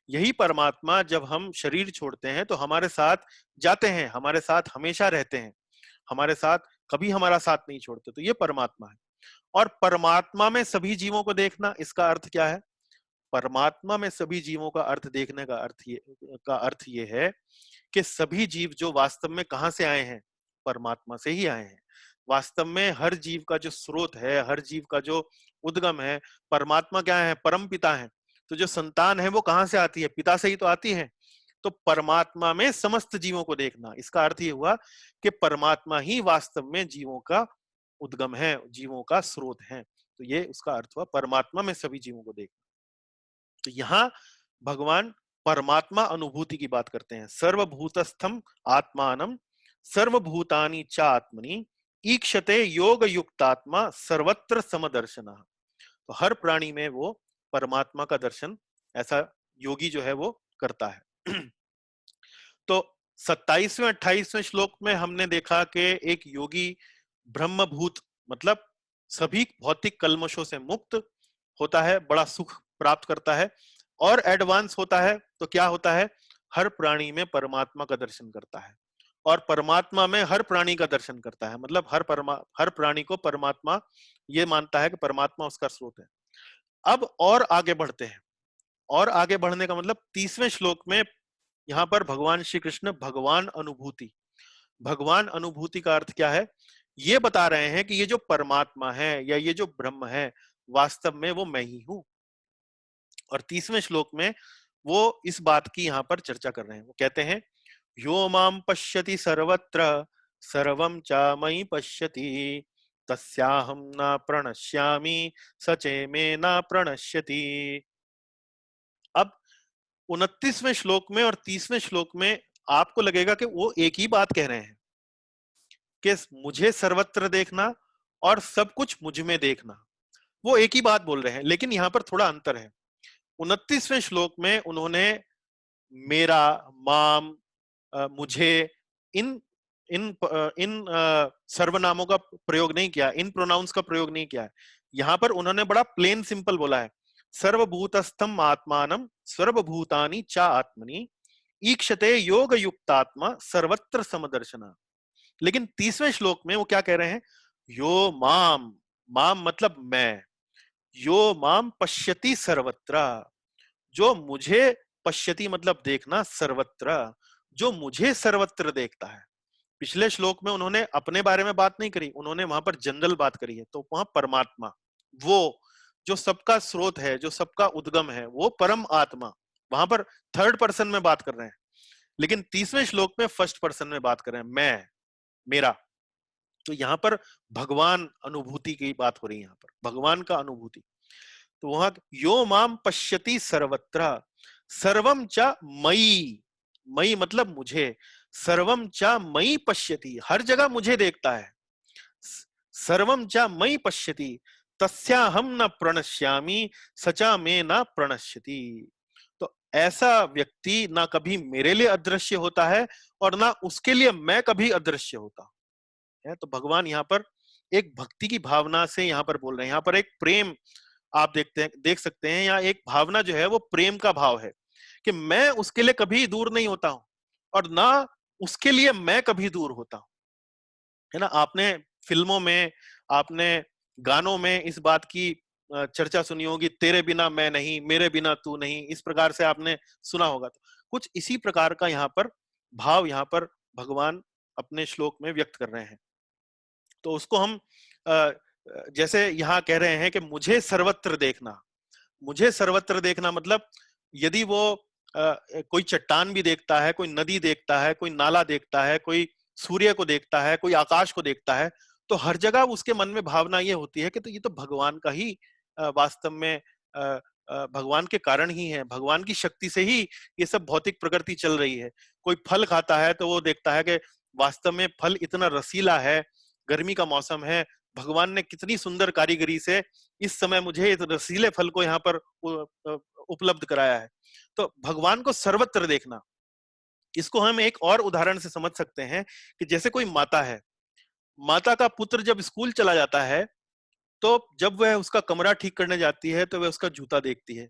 यही परमात्मा जब हम शरीर छोड़ते हैं तो हमारे साथ जाते हैं, हमारे साथ हमेशा रहते हैं, हमारे साथ कभी हमारा साथ नहीं छोड़ते। तो ये परमात्मा है। और परमात्मा में सभी जीवों को देखना, इसका अर्थ क्या है? परमात्मा में सभी जीवों का अर्थ देखने का अर्थ ये है कि सभी जीव जो वास्तव में कहां से आए हैं? परमात्मा से ही आए हैं। वास्तव में हर जीव का जो स्रोत है, हर जीव का जो उद्गम है, परमात्मा क्या है? परम पिता है। तो जो संतान है वो कहां से आती है? पिता से ही तो आती है। तो परमात्मा में समस्त जीवों को देखना, इसका अर्थ ये हुआ कि परमात्मा ही वास्तव में जीवों का उद्गम है, जीवों का स्रोत है। तो ये उसका अर्थ हुआ, परमात्मा में सभी जीवों को देखना। तो यहां भगवान परमात्मा अनुभूति की बात करते हैं। सर्वभूतस्थम आत्मानम सर्वभूतानि च आत्मनि ईक्षते योग युक्तात्मा सर्वत्र समदर्शनः। तो हर प्राणी में वो परमात्मा का दर्शन ऐसा योगी जो है वो करता है। तो 27वें 28वें श्लोक में हमने देखा कि एक योगी ब्रह्मभूत मतलब सभी भौतिक कल्मशों से मुक्त होता है, बड़ा सुख प्राप्त करता है। और एडवांस होता है तो क्या होता है? हर प्राणी में परमात्मा का दर्शन करता है और परमात्मा में हर प्राणी का दर्शन करता है। मतलब हर प्राणी को परमात्मा ये मानता है कि परमात्मा उसका स्रोत है। अब और आगे बढ़ते हैं। और आगे बढ़ने का मतलब 30वें श्लोक में यहां पर भगवान श्री कृष्ण भगवान अनुभूति, भगवान अनुभूति का अर्थ क्या है ये बता रहे हैं कि ये जो परमात्मा है या ये जो ब्रह्म है वास्तव में वो मैं ही हूं। और 30वें श्लोक में वो इस बात की यहां पर चर्चा कर रहे हैं। वो कहते हैं यो माम पश्यति सर्वत्र सर्वं च मयि पश्यति तस्याहं न प्रणश्यामि सचे मे न प्रणश्यति। अब 29वें श्लोक में और 30वें श्लोक में आपको लगेगा कि वो एक ही बात कह रहे हैं कि मुझे सर्वत्र देखना और सब कुछ मुझ में देखना, वो एक ही बात बोल रहे हैं। लेकिन यहां पर थोड़ा अंतर है। 29वें श्लोक में उन्होंने मेरा, माम, मुझे, इन सर्वनामों का प्रयोग नहीं किया, इन प्रोनाउंस का प्रयोग नहीं किया है। यहाँ पर उन्होंने बड़ा प्लेन सिंपल बोला है, सर्वभूतस्थम आत्मानम सर्वभूतानि चा आत्मनि ईक्षते योग युक्तात्मा सर्वत्र समदर्शना। लेकिन 30वें श्लोक में वो क्या कह रहे हैं, यो माम, माम मतलब मैं, यो माम पश्यति सर्वत्र, जो मुझे, पश्यति मतलब देखना, सर्वत्र जो मुझे सर्वत्र देखता है। पिछले श्लोक में उन्होंने अपने बारे में बात नहीं करी, उन्होंने वहां पर जनरल बात करी है। तो वहां परमात्मा, वो जो सबका स्रोत है, जो सबका उद्गम है, वो परम आत्मा, वहां पर थर्ड पर्सन में बात कर रहे हैं। लेकिन 30वें श्लोक में फर्स्ट पर्सन में बात कर रहे हैं, मैं, मेरा। तो यहाँ पर भगवान अनुभूति की बात हो रही है, यहाँ पर भगवान का अनुभूति। तो वहां यो माम पश्यति सर्वत्र, सर्वम च मई, मई मतलब मुझे, सर्वम च मई पश्यति, हर जगह मुझे देखता है, सर्वम च मई पश्यति तस्याहम न प्रणश्यामि सचा में न प्रणश्यति। तो ऐसा व्यक्ति ना कभी मेरे लिए अदृश्य होता है और ना उसके लिए मैं कभी अदृश्य होता है। तो भगवान यहाँ पर एक भक्ति की भावना से यहाँ पर बोल रहे हैं, यहाँ पर एक प्रेम आप देख सकते हैं, या एक भावना जो है वो प्रेम का भाव है कि मैं उसके लिए कभी दूर नहीं होता हूं और ना उसके लिए मैं कभी दूर होता हूं, है ना। आपने फिल्मों में, आपने गानों में इस बात की चर्चा सुनी होगी, तेरे बिना मैं नहीं, मेरे बिना तू नहीं, इस प्रकार से आपने सुना होगा। तो कुछ इसी प्रकार का यहाँ पर भाव, यहाँ पर भगवान अपने श्लोक में व्यक्त कर रहे हैं। तो उसको हम जैसे यहाँ कह रहे हैं कि मुझे सर्वत्र देखना, मुझे सर्वत्र देखना मतलब यदि वो कोई चट्टान भी देखता है, कोई नदी देखता है, कोई नाला देखता है, कोई सूर्य को देखता है, कोई आकाश को देखता है, तो हर जगह उसके मन में भावना ये होती है कि तो ये तो भगवान का ही वास्तव में भगवान के कारण ही है, भगवान की शक्ति से ही ये सब भौतिक प्रकृति चल रही है। कोई फल खाता है तो वो देखता है कि वास्तव में फल इतना रसीला है, गर्मी का मौसम है, भगवान ने कितनी सुंदर कारीगरी से इस समय मुझे इस रसीले फल को यहाँ पर उपलब्ध कराया है। तो भगवान को सर्वत्र देखना, इसको हम एक और उदाहरण से समझ सकते हैं कि जैसे कोई माता है, माता का पुत्र जब स्कूल चला जाता है तो जब वह उसका कमरा ठीक करने जाती है तो वह उसका जूता देखती है,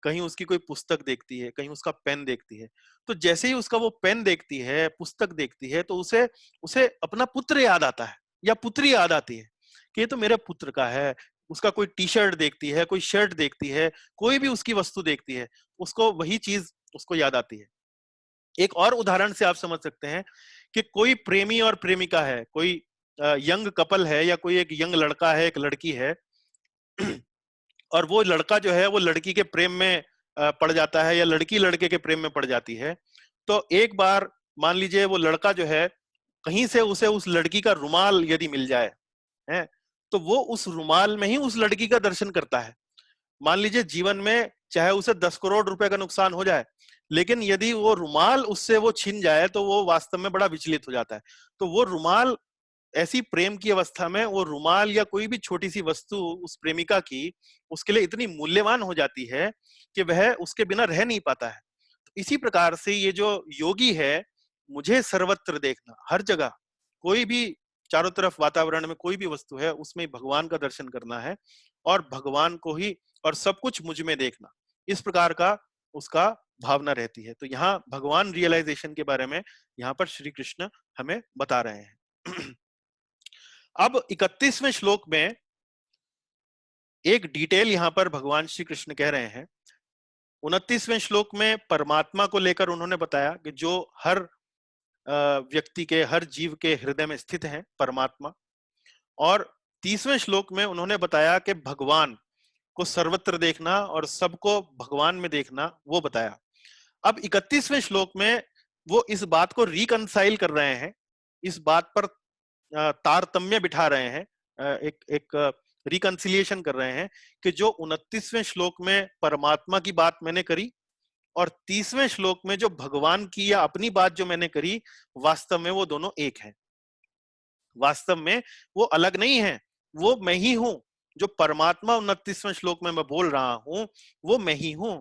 कहीं उसकी कोई पुस्तक देखती है, कहीं उसका पेन देखती है। तो जैसे ही उसका वो पेन देखती है, पुस्तक देखती है, तो उसे उसे अपना पुत्र याद आता है या पुत्री याद आती है कि ये तो मेरे पुत्र का है। उसका कोई टी शर्ट देखती है, कोई शर्ट देखती है, कोई भी उसकी वस्तु देखती है, उसको वही चीज उसको याद आती है। एक और उदाहरण से आप समझ सकते हैं कि कोई प्रेमी और प्रेमिका है, कोई यंग कपल है, या कोई एक यंग लड़का है, एक लड़की है, और वो लड़का जो है वो लड़की के प्रेम में पड़ जाता है, या लड़की लड़के के प्रेम में पड़ जाती है। तो एक बार मान लीजिए वो लड़का जो है, कहीं से उसे उस लड़की का रुमाल यदि मिल जाए है, तो वो उस रुमाल में ही उस लड़की का दर्शन करता है। मान लीजिए जीवन में चाहे उसे 10 करोड़ रुपए का नुकसान हो जाए, लेकिन यदि वो रुमाल उससे वो छिन जाए तो वो वास्तव में बड़ा विचलित हो जाता है। तो वो रुमाल, ऐसी प्रेम की अवस्था में वो रुमाल या कोई भी छोटी सी वस्तु उस प्रेमिका की उसके लिए इतनी मूल्यवान हो जाती है कि वह उसके बिना रह नहीं पाता है। तो इसी प्रकार से ये जो योगी है, मुझे सर्वत्र देखना, हर जगह कोई भी चारों तरफ वातावरण में कोई भी वस्तु है उसमें भगवान का दर्शन करना है, और भगवान को ही और सब कुछ मुझ में देखना, इस प्रकार का उसका भावना रहती है। तो यहाँ भगवान रियलाइजेशन के बारे में यहाँ पर श्री कृष्ण हमें बता रहे हैं। अब 31वें श्लोक में एक डिटेल यहां पर भगवान श्री कृष्ण कह रहे हैं। 29वें श्लोक में परमात्मा को लेकर उन्होंने बताया कि जो हर व्यक्ति के, हर जीव के हृदय में स्थित है परमात्मा, और 30वें श्लोक में उन्होंने बताया कि भगवान को सर्वत्र देखना और सबको भगवान में देखना, वो बताया। अब 31वें श्लोक में वो इस बात को रिकंसाइल कर रहे हैं, इस बात पर तारतम्य बिठा रहे हैं, एक एक रिकंसिलिएशन कर रहे हैं कि जो 29वें श्लोक में परमात्मा की बात मैंने करी और 30वें श्लोक में जो भगवान की या अपनी बात जो मैंने करी, वास्तव में वो दोनों एक है। वास्तव में वो अलग नहीं है, वो मैं ही हूं। जो परमात्मा 29वें श्लोक में मैं बोल रहा हूं वो मैं ही हूं।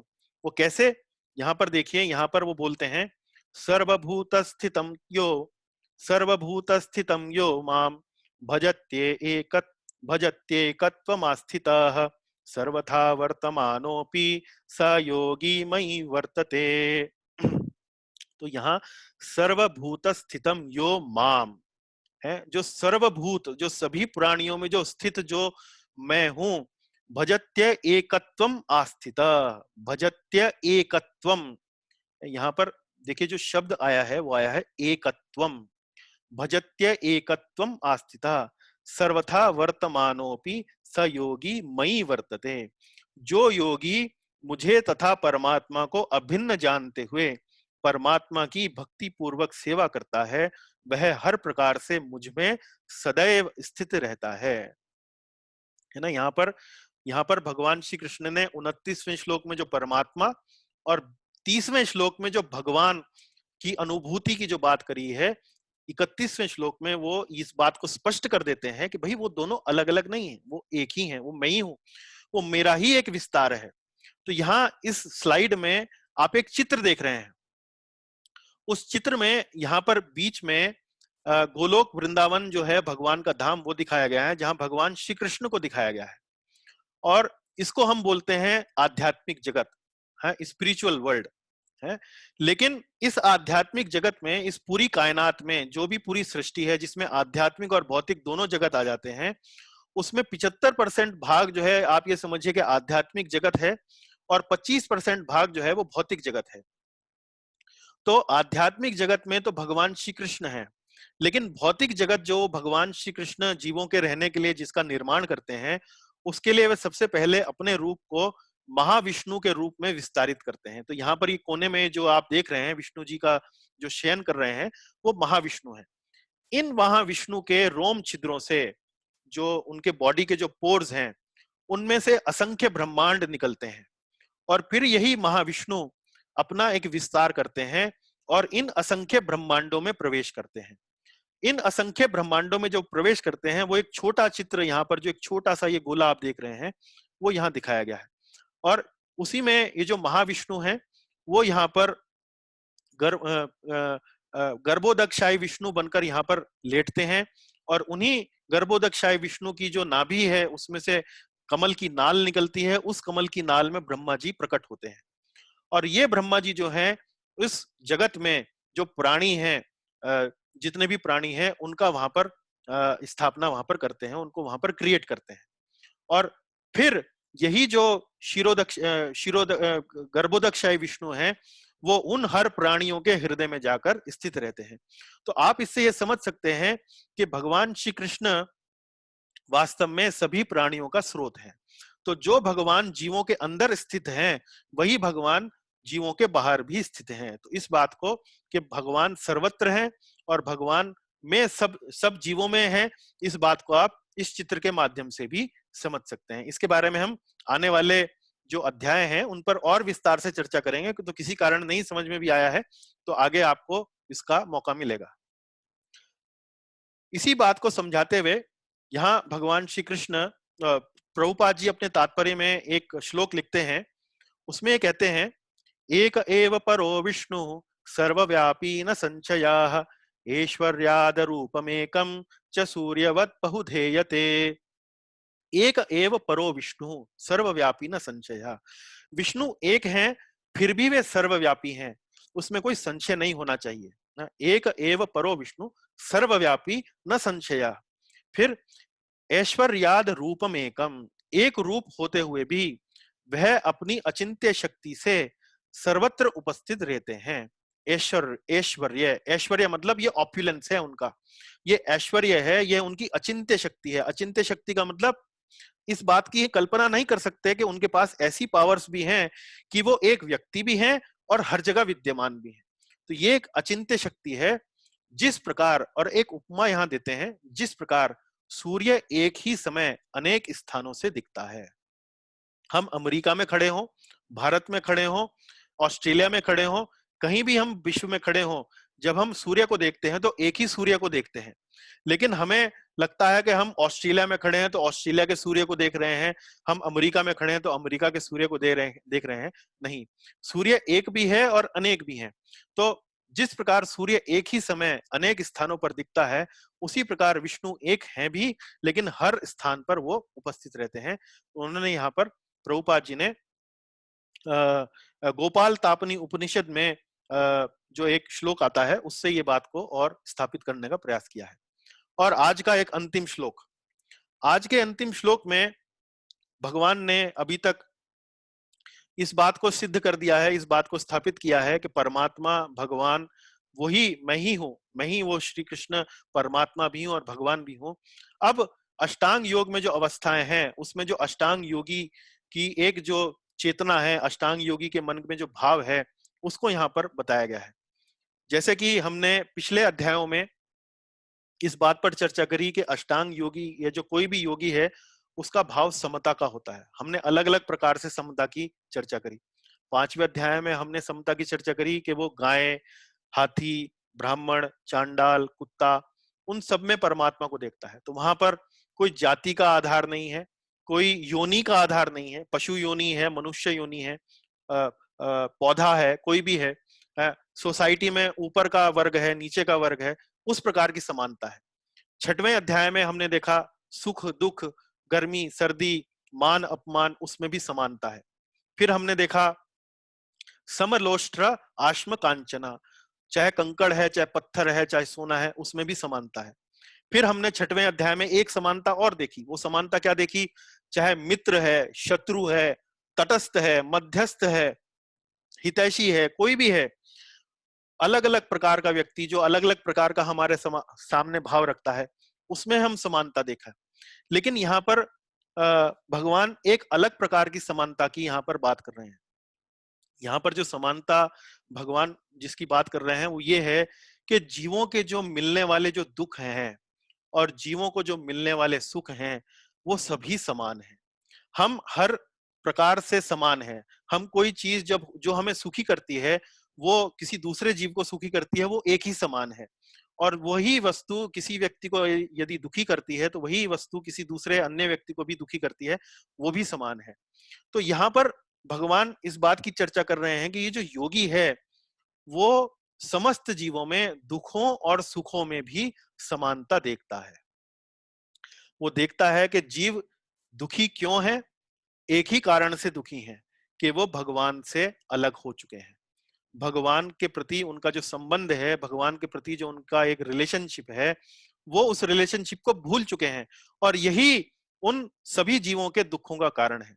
वो कैसे? यहां पर देखिए, यहां पर वो बोलते हैं सर्वभूत स्थितम यो सर्वभूतस्थितं यो मां भजत्येकत्वमास्थितः सर्वथा वर्तमानोऽपि स योगी मयि वर्तते। तो यहाँ सर्वभूत स्थितम यो माम है, जो सर्वभूत, जो सभी प्राणियों में जो स्थित जो मैं हूं, भजत्य एकत्वम आस्थित, भजत्य एकत्वम, यहाँ पर देखिए जो शब्द आया है वो आया है एकत्वम, भजत्य एकत्वम आस्थिता सर्वथा वर्तमानोपि स योगी मयि वर्तते। जो योगी मुझे तथा परमात्मा को अभिन्न जानते हुए परमात्मा की भक्ति पूर्वक सेवा करता है, वह हर प्रकार से मुझ में सदैव स्थित रहता है ना। यहाँ पर भगवान श्री कृष्ण ने 29वें श्लोक में जो परमात्मा और 30वें श्लोक में जो भगवान की अनुभूति की जो बात करी है, 31वें श्लोक में वो इस बात को स्पष्ट कर देते हैं कि भाई वो दोनों अलग अलग नहीं है, वो एक ही है, वो मैं ही हूं, वो मेरा ही एक विस्तार है। तो यहाँ इस स्लाइड में आप एक चित्र देख रहे हैं। उस चित्र में यहाँ पर बीच में गोलोक वृंदावन जो है भगवान का धाम वो दिखाया गया है, जहां भगवान श्री कृष्ण को दिखाया गया है। और इसको हम बोलते हैं आध्यात्मिक जगत है, स्पिरिचुअल वर्ल्ड है। लेकिन इस आध्यात्मिक जगत में, इस पूरी कायनात में जो भी पूरी सृष्टि है जिसमें आध्यात्मिक और भौतिक दोनों जगत आ जाते हैं, उसमें 75% भाग जो है आप ये समझिए कि आध्यात्मिक जगत है और 25% भाग जो है वो भौतिक जगत है। तो आध्यात्मिक जगत में तो भगवान श्री कृष्ण है, लेकिन भौतिक जगत जो भगवान श्री कृष्ण जीवों के रहने के लिए जिसका निर्माण करते हैं, उसके लिए वे सबसे पहले अपने रूप को महाविष्णु के रूप में विस्तारित करते हैं। तो यहाँ पर ये कोने में जो आप देख रहे हैं विष्णु जी का जो शयन कर रहे हैं, वो महाविष्णु है। इन महाविष्णु के रोम छिद्रों से, जो उनके बॉडी के जो पोर्स हैं, उनमें से असंख्य ब्रह्मांड निकलते हैं और फिर यही महाविष्णु अपना एक विस्तार करते हैं और इन असंख्य ब्रह्मांडों में प्रवेश करते हैं। इन असंख्य ब्रह्मांडों में जो प्रवेश करते हैं, वो एक छोटा चित्र यहाँ पर, जो एक छोटा सा ये गोला आप देख रहे हैं, वो यहाँ दिखाया गया है। और उसी में ये जो महाविष्णु है वो यहाँ पर गर्भोदक्षाई विष्णु बनकर यहाँ पर लेटते हैं और उन्हीं गर्भोदक्षाई विष्णु की जो नाभि है उसमें से कमल की नाल निकलती है, उस कमल की नाल में ब्रह्मा जी प्रकट होते हैं। और ये ब्रह्मा जी जो हैं इस जगत में जो प्राणी हैं, जितने भी प्राणी हैं उनका वहां पर स्थापना वहां पर करते हैं, उनको वहां पर क्रिएट करते हैं। और फिर यही जो गर्भोदक्षाई विष्णु हैं, वो उन हर प्राणियों के हृदय में जाकर स्थित रहते हैं। तो आप इससे ये समझ सकते हैं कि भगवान श्री कृष्ण वास्तव में सभी प्राणियों का स्रोत है। तो जो भगवान जीवों के अंदर स्थित हैं, वही भगवान जीवों के बाहर भी स्थित हैं। तो इस बात को कि भगवान सर्वत्र हैं और भगवान में सब जीवों में है, इस बात को आप इस चित्र के माध्यम से भी समझ सकते हैं। इसके बारे में हम आने वाले जो अध्याय हैं उन पर और विस्तार से चर्चा करेंगे। तो किसी कारण नहीं समझ में भी आया है तो आगे आपको इसका मौका मिलेगा। इसी बात को समझाते हुए यहाँ भगवान श्री कृष्ण, प्रभुपाद जी अपने तात्पर्य में एक श्लोक लिखते हैं, उसमें कहते हैं, एक एव परो विष्णु सर्वव्यापी न संचयाः ऐश्वर्याद रूपमेकं च सूर्यवत् बहुधेयते। एक एव परो विष्णु सर्वव्यापी न संचयः। विष्णु एक हैं, फिर भी वे सर्वव्यापी हैं, उसमें कोई संशय नहीं होना चाहिए ना। एक एव परो विष्णु सर्वव्यापी न संशया। फिर ऐश्वर्याद रूपम एकम, एक रूप होते हुए भी वह अपनी अचिंत्य शक्ति से सर्वत्र उपस्थित रहते हैं। ऐश्वर्य, ऐश्वर्य मतलब ये ऑप्युलेंस है उनका, ये ऐश्वर्य है, ये उनकी अचिंत्य शक्ति है। अचिंत्य शक्ति का मतलब इस बात की कल्पना नहीं कर सकते कि उनके पास ऐसी पावर्स भी हैं कि वो एक व्यक्ति भी हैं और हर जगह विद्यमान भी हैं। तो ये एक अचिंत्य शक्ति है। जिस प्रकार, और एक उपमा यहां देते हैं, जिस प्रकार सूर्य एक ही समय अनेक स्थानों से दिखता है। हम अमेरिका में खड़े हों, भारत में खड़े हों, ऑस्ट्रेलिया में खड़े हों, कहीं भी हम विश्व में खड़े हों, जब हम सूर्य को देखते हैं तो एक ही सूर्य को देखते हैं। लेकिन हमें लगता है कि हम ऑस्ट्रेलिया में खड़े हैं तो ऑस्ट्रेलिया के सूर्य को देख रहे हैं, हम अमेरिका में खड़े हैं तो अमेरिका के सूर्य को देख रहे हैं। नहीं, सूर्य एक भी है और अनेक भी हैं। तो जिस प्रकार सूर्य एक ही समय अनेक स्थानों पर दिखता है, उसी प्रकार विष्णु एक हैं भी, लेकिन हर स्थान पर वो उपस्थित रहते हैं। उन्होंने यहाँ पर प्रभुपाद जी ने गोपाल तापनी उपनिषद में जो एक श्लोक आता है उससे ये बात को और स्थापित करने का प्रयास किया है। और आज का एक अंतिम श्लोक, आज के अंतिम श्लोक में भगवान ने अभी तक इस बात को सिद्ध कर दिया है, इस बात को स्थापित किया है कि परमात्मा भगवान वही मैं ही हूं, मैं ही वो श्री कृष्ण परमात्मा भी हूं और भगवान भी हूं। अब अष्टांग योग में जो अवस्थाएं हैं, उसमें जो अष्टांग योगी की एक जो चेतना है, अष्टांग योगी के मन में जो भाव है, उसको यहाँ पर बताया गया है। जैसे कि हमने पिछले अध्यायों में इस बात पर चर्चा करी कि अष्टांग योगी या जो कोई भी योगी है, उसका भाव समता का होता है। हमने अलग अलग प्रकार से समता की चर्चा करी। 5वें अध्याय में हमने समता की चर्चा करी कि वो गाय, हाथी, ब्राह्मण, चांडाल, कुत्ता, उन सब में परमात्मा को देखता है। तो वहां पर कोई जाति का आधार नहीं है, कोई योनि का आधार नहीं है, पशु योनि है, मनुष्य योनि है, पौधा है, कोई भी है, सोसाइटी में ऊपर का वर्ग है, नीचे का वर्ग है, उस प्रकार की समानता है। 6वें अध्याय में हमने देखा सुख दुख, गर्मी सर्दी, मान अपमान, उसमें भी समानता है। फिर हमने देखा समलोष्ट्र आश्म कांचना, चाहे कंकड़ है, चाहे पत्थर है, चाहे सोना है, उसमें भी समानता है। फिर हमने 6वें अध्याय में एक समानता और देखी। वो समानता क्या देखी? चाहे मित्र है, शत्रु है, तटस्थ है, मध्यस्थ है, हितैषी है, कोई भी है, अलग अलग प्रकार का व्यक्ति जो अलग अलग प्रकार का हमारे सामने भाव रखता है, उसमें हम समानता देखा। लेकिन यहाँ पर भगवान एक अलग प्रकार की समानता की यहाँ पर बात कर रहे हैं। यहाँ पर जो समानता भगवान जिसकी बात कर रहे हैं वो ये है कि जीवों के जो मिलने वाले जो दुख हैं और जीवों को जो मिलने वाले सुख हैं, वो सभी समान हैं। हम हर प्रकार से समान हैं। हम कोई चीज जब जो हमें सुखी करती है, वो किसी दूसरे जीव को सुखी करती है, वो एक ही समान है। और वही वस्तु किसी व्यक्ति को यदि दुखी करती है, तो वही वस्तु किसी दूसरे अन्य व्यक्ति को भी दुखी करती है, वो भी समान है। तो यहाँ पर भगवान इस बात की चर्चा कर रहे हैं कि ये जो योगी है, वो समस्त जीवों में दुखों और सुखों में भी समानता देखता है। वो देखता है कि जीव दुखी क्यों है, एक ही कारण से दुखी हैं कि वो भगवान से अलग हो चुके हैं। भगवान के प्रति उनका जो संबंध है, भगवान के प्रति जो उनका एक रिलेशनशिप है, वो उस रिलेशनशिप को भूल चुके हैं, और यही उन सभी जीवों के दुखों का कारण है।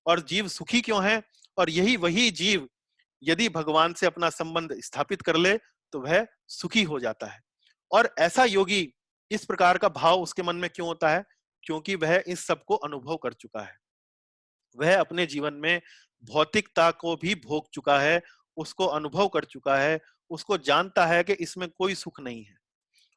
और जीव सुखी क्यों है? और यही वही जीव यदि भगवान से अपना संबंध स्थापित कर ले, तो वह सुखी हो जाता है। और ऐसा योगी, इस प्रकार का भाव उसके मन में क्यों होता है? क्योंकि वह इस सब को अनुभव कर चुका है। वह अपने जीवन में भौतिकता को भी भोग चुका है, उसको अनुभव कर चुका है, उसको जानता है कि इसमें कोई सुख नहीं है।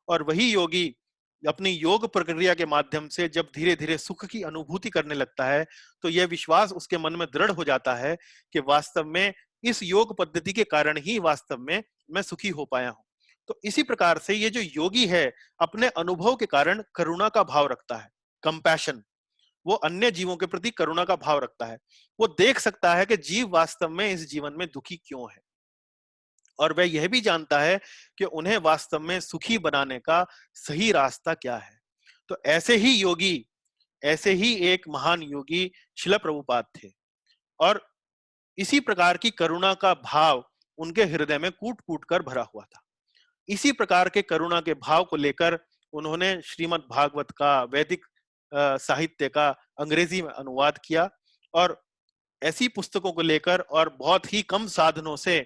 और वही योगी अपनी योग प्रक्रिया के माध्यम से जब धीरे धीरे सुख की अनुभूति करने लगता है, तो यह विश्वास उसके मन में दृढ़ हो जाता है कि वास्तव में इस योग पद्धति के कारण ही वास्तव में मैं सुखी हो पाया हूं। तो इसी प्रकार से ये जो योगी है, अपने अनुभव के कारण करुणा का भाव रखता है, कंपैशन। वो अन्य जीवों के प्रति करुणा का भाव रखता है। वो देख सकता है कि जीव वास्तव में इस जीवन में दुखी क्यों है, और वह यह भी जानता है कि उन्हें वास्तव में सुखी बनाने का सही रास्ता क्या है। तो ऐसे ही योगी, ऐसे ही एक महान योगी शिला प्रभुपाद थे, और इसी प्रकार की करुणा का भाव उनके हृदय में कूट कूट कर भरा हुआ था। इसी प्रकार के करुणा के भाव को लेकर उन्होंने श्रीमद् भागवत का, वैदिक साहित्य का अंग्रेजी में अनुवाद किया, और ऐसी पुस्तकों को लेकर और बहुत ही कम साधनों से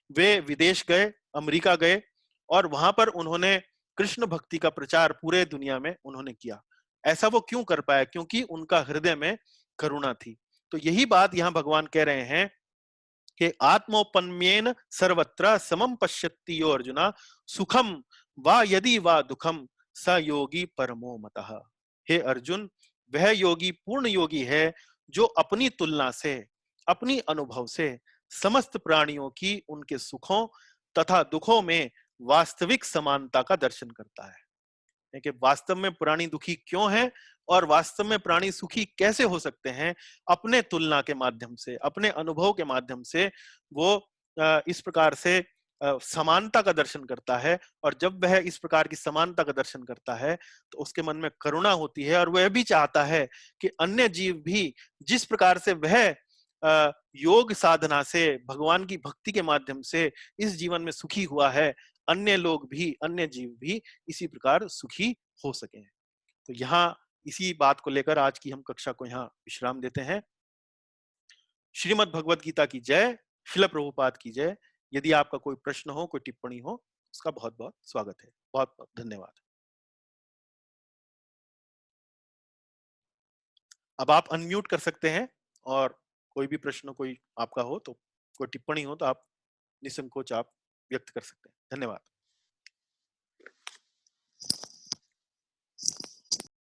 वे विदेश गए, अमेरिका गए, और वहां पर उन्होंने कृष्ण भक्ति का प्रचार पूरे दुनिया में उन्होंने किया। ऐसा वो क्यों कर पाया? क्योंकि उनका हृदय में करुणा थी। तो यही बात यहाँ भगवान कह रहे हैं कि आत्मोपन्येन सर्वत्र समम पश्यति यो अर्जुना, सुखम वा यदि वा दुखम स योगी परमो मतः। हे अर्जुन, वह योगी पूर्ण योगी है जो अपनी तुलना से, अपनी अनुभव से समस्त प्राणियों की उनके सुखों तथा दुखों में वास्तविक समानता का दर्शन करता है। कि वास्तव में प्राणी दुखी क्यों है और वास्तव में प्राणी सुखी कैसे हो सकते हैं, अपने तुलना के माध्यम से, अपने अनुभव के माध्यम से वो इस प्रकार से समानता का दर्शन करता है, और जब वह इस प्रकार की समानता का दर्शन करता है तो उसके मन में करुणा होती है, और वह भी चाहता है कि अन्य जीव भी जिस प्रकार से वह योग साधना से भगवान की भक्ति के माध्यम से इस जीवन में सुखी हुआ है, अन्य लोग भी, अन्य जीव भी इसी प्रकार सुखी हो सके। तो यहाँ इसी बात को लेकर आज की हम कक्षा को यहाँ विश्राम देते हैं। श्रीमद् भगवत गीता की जय, शिल प्रभुपाद की जय। यदि आपका कोई प्रश्न हो, कोई टिप्पणी हो, उसका बहुत बहुत स्वागत है। बहुत बहुत धन्यवाद। अब आप अनम्यूट कर सकते हैं, और कोई भी प्रश्न कोई आपका हो तो, कोई टिप्पणी हो तो आप निसंकोच आप व्यक्त कर सकते हैं। धन्यवाद।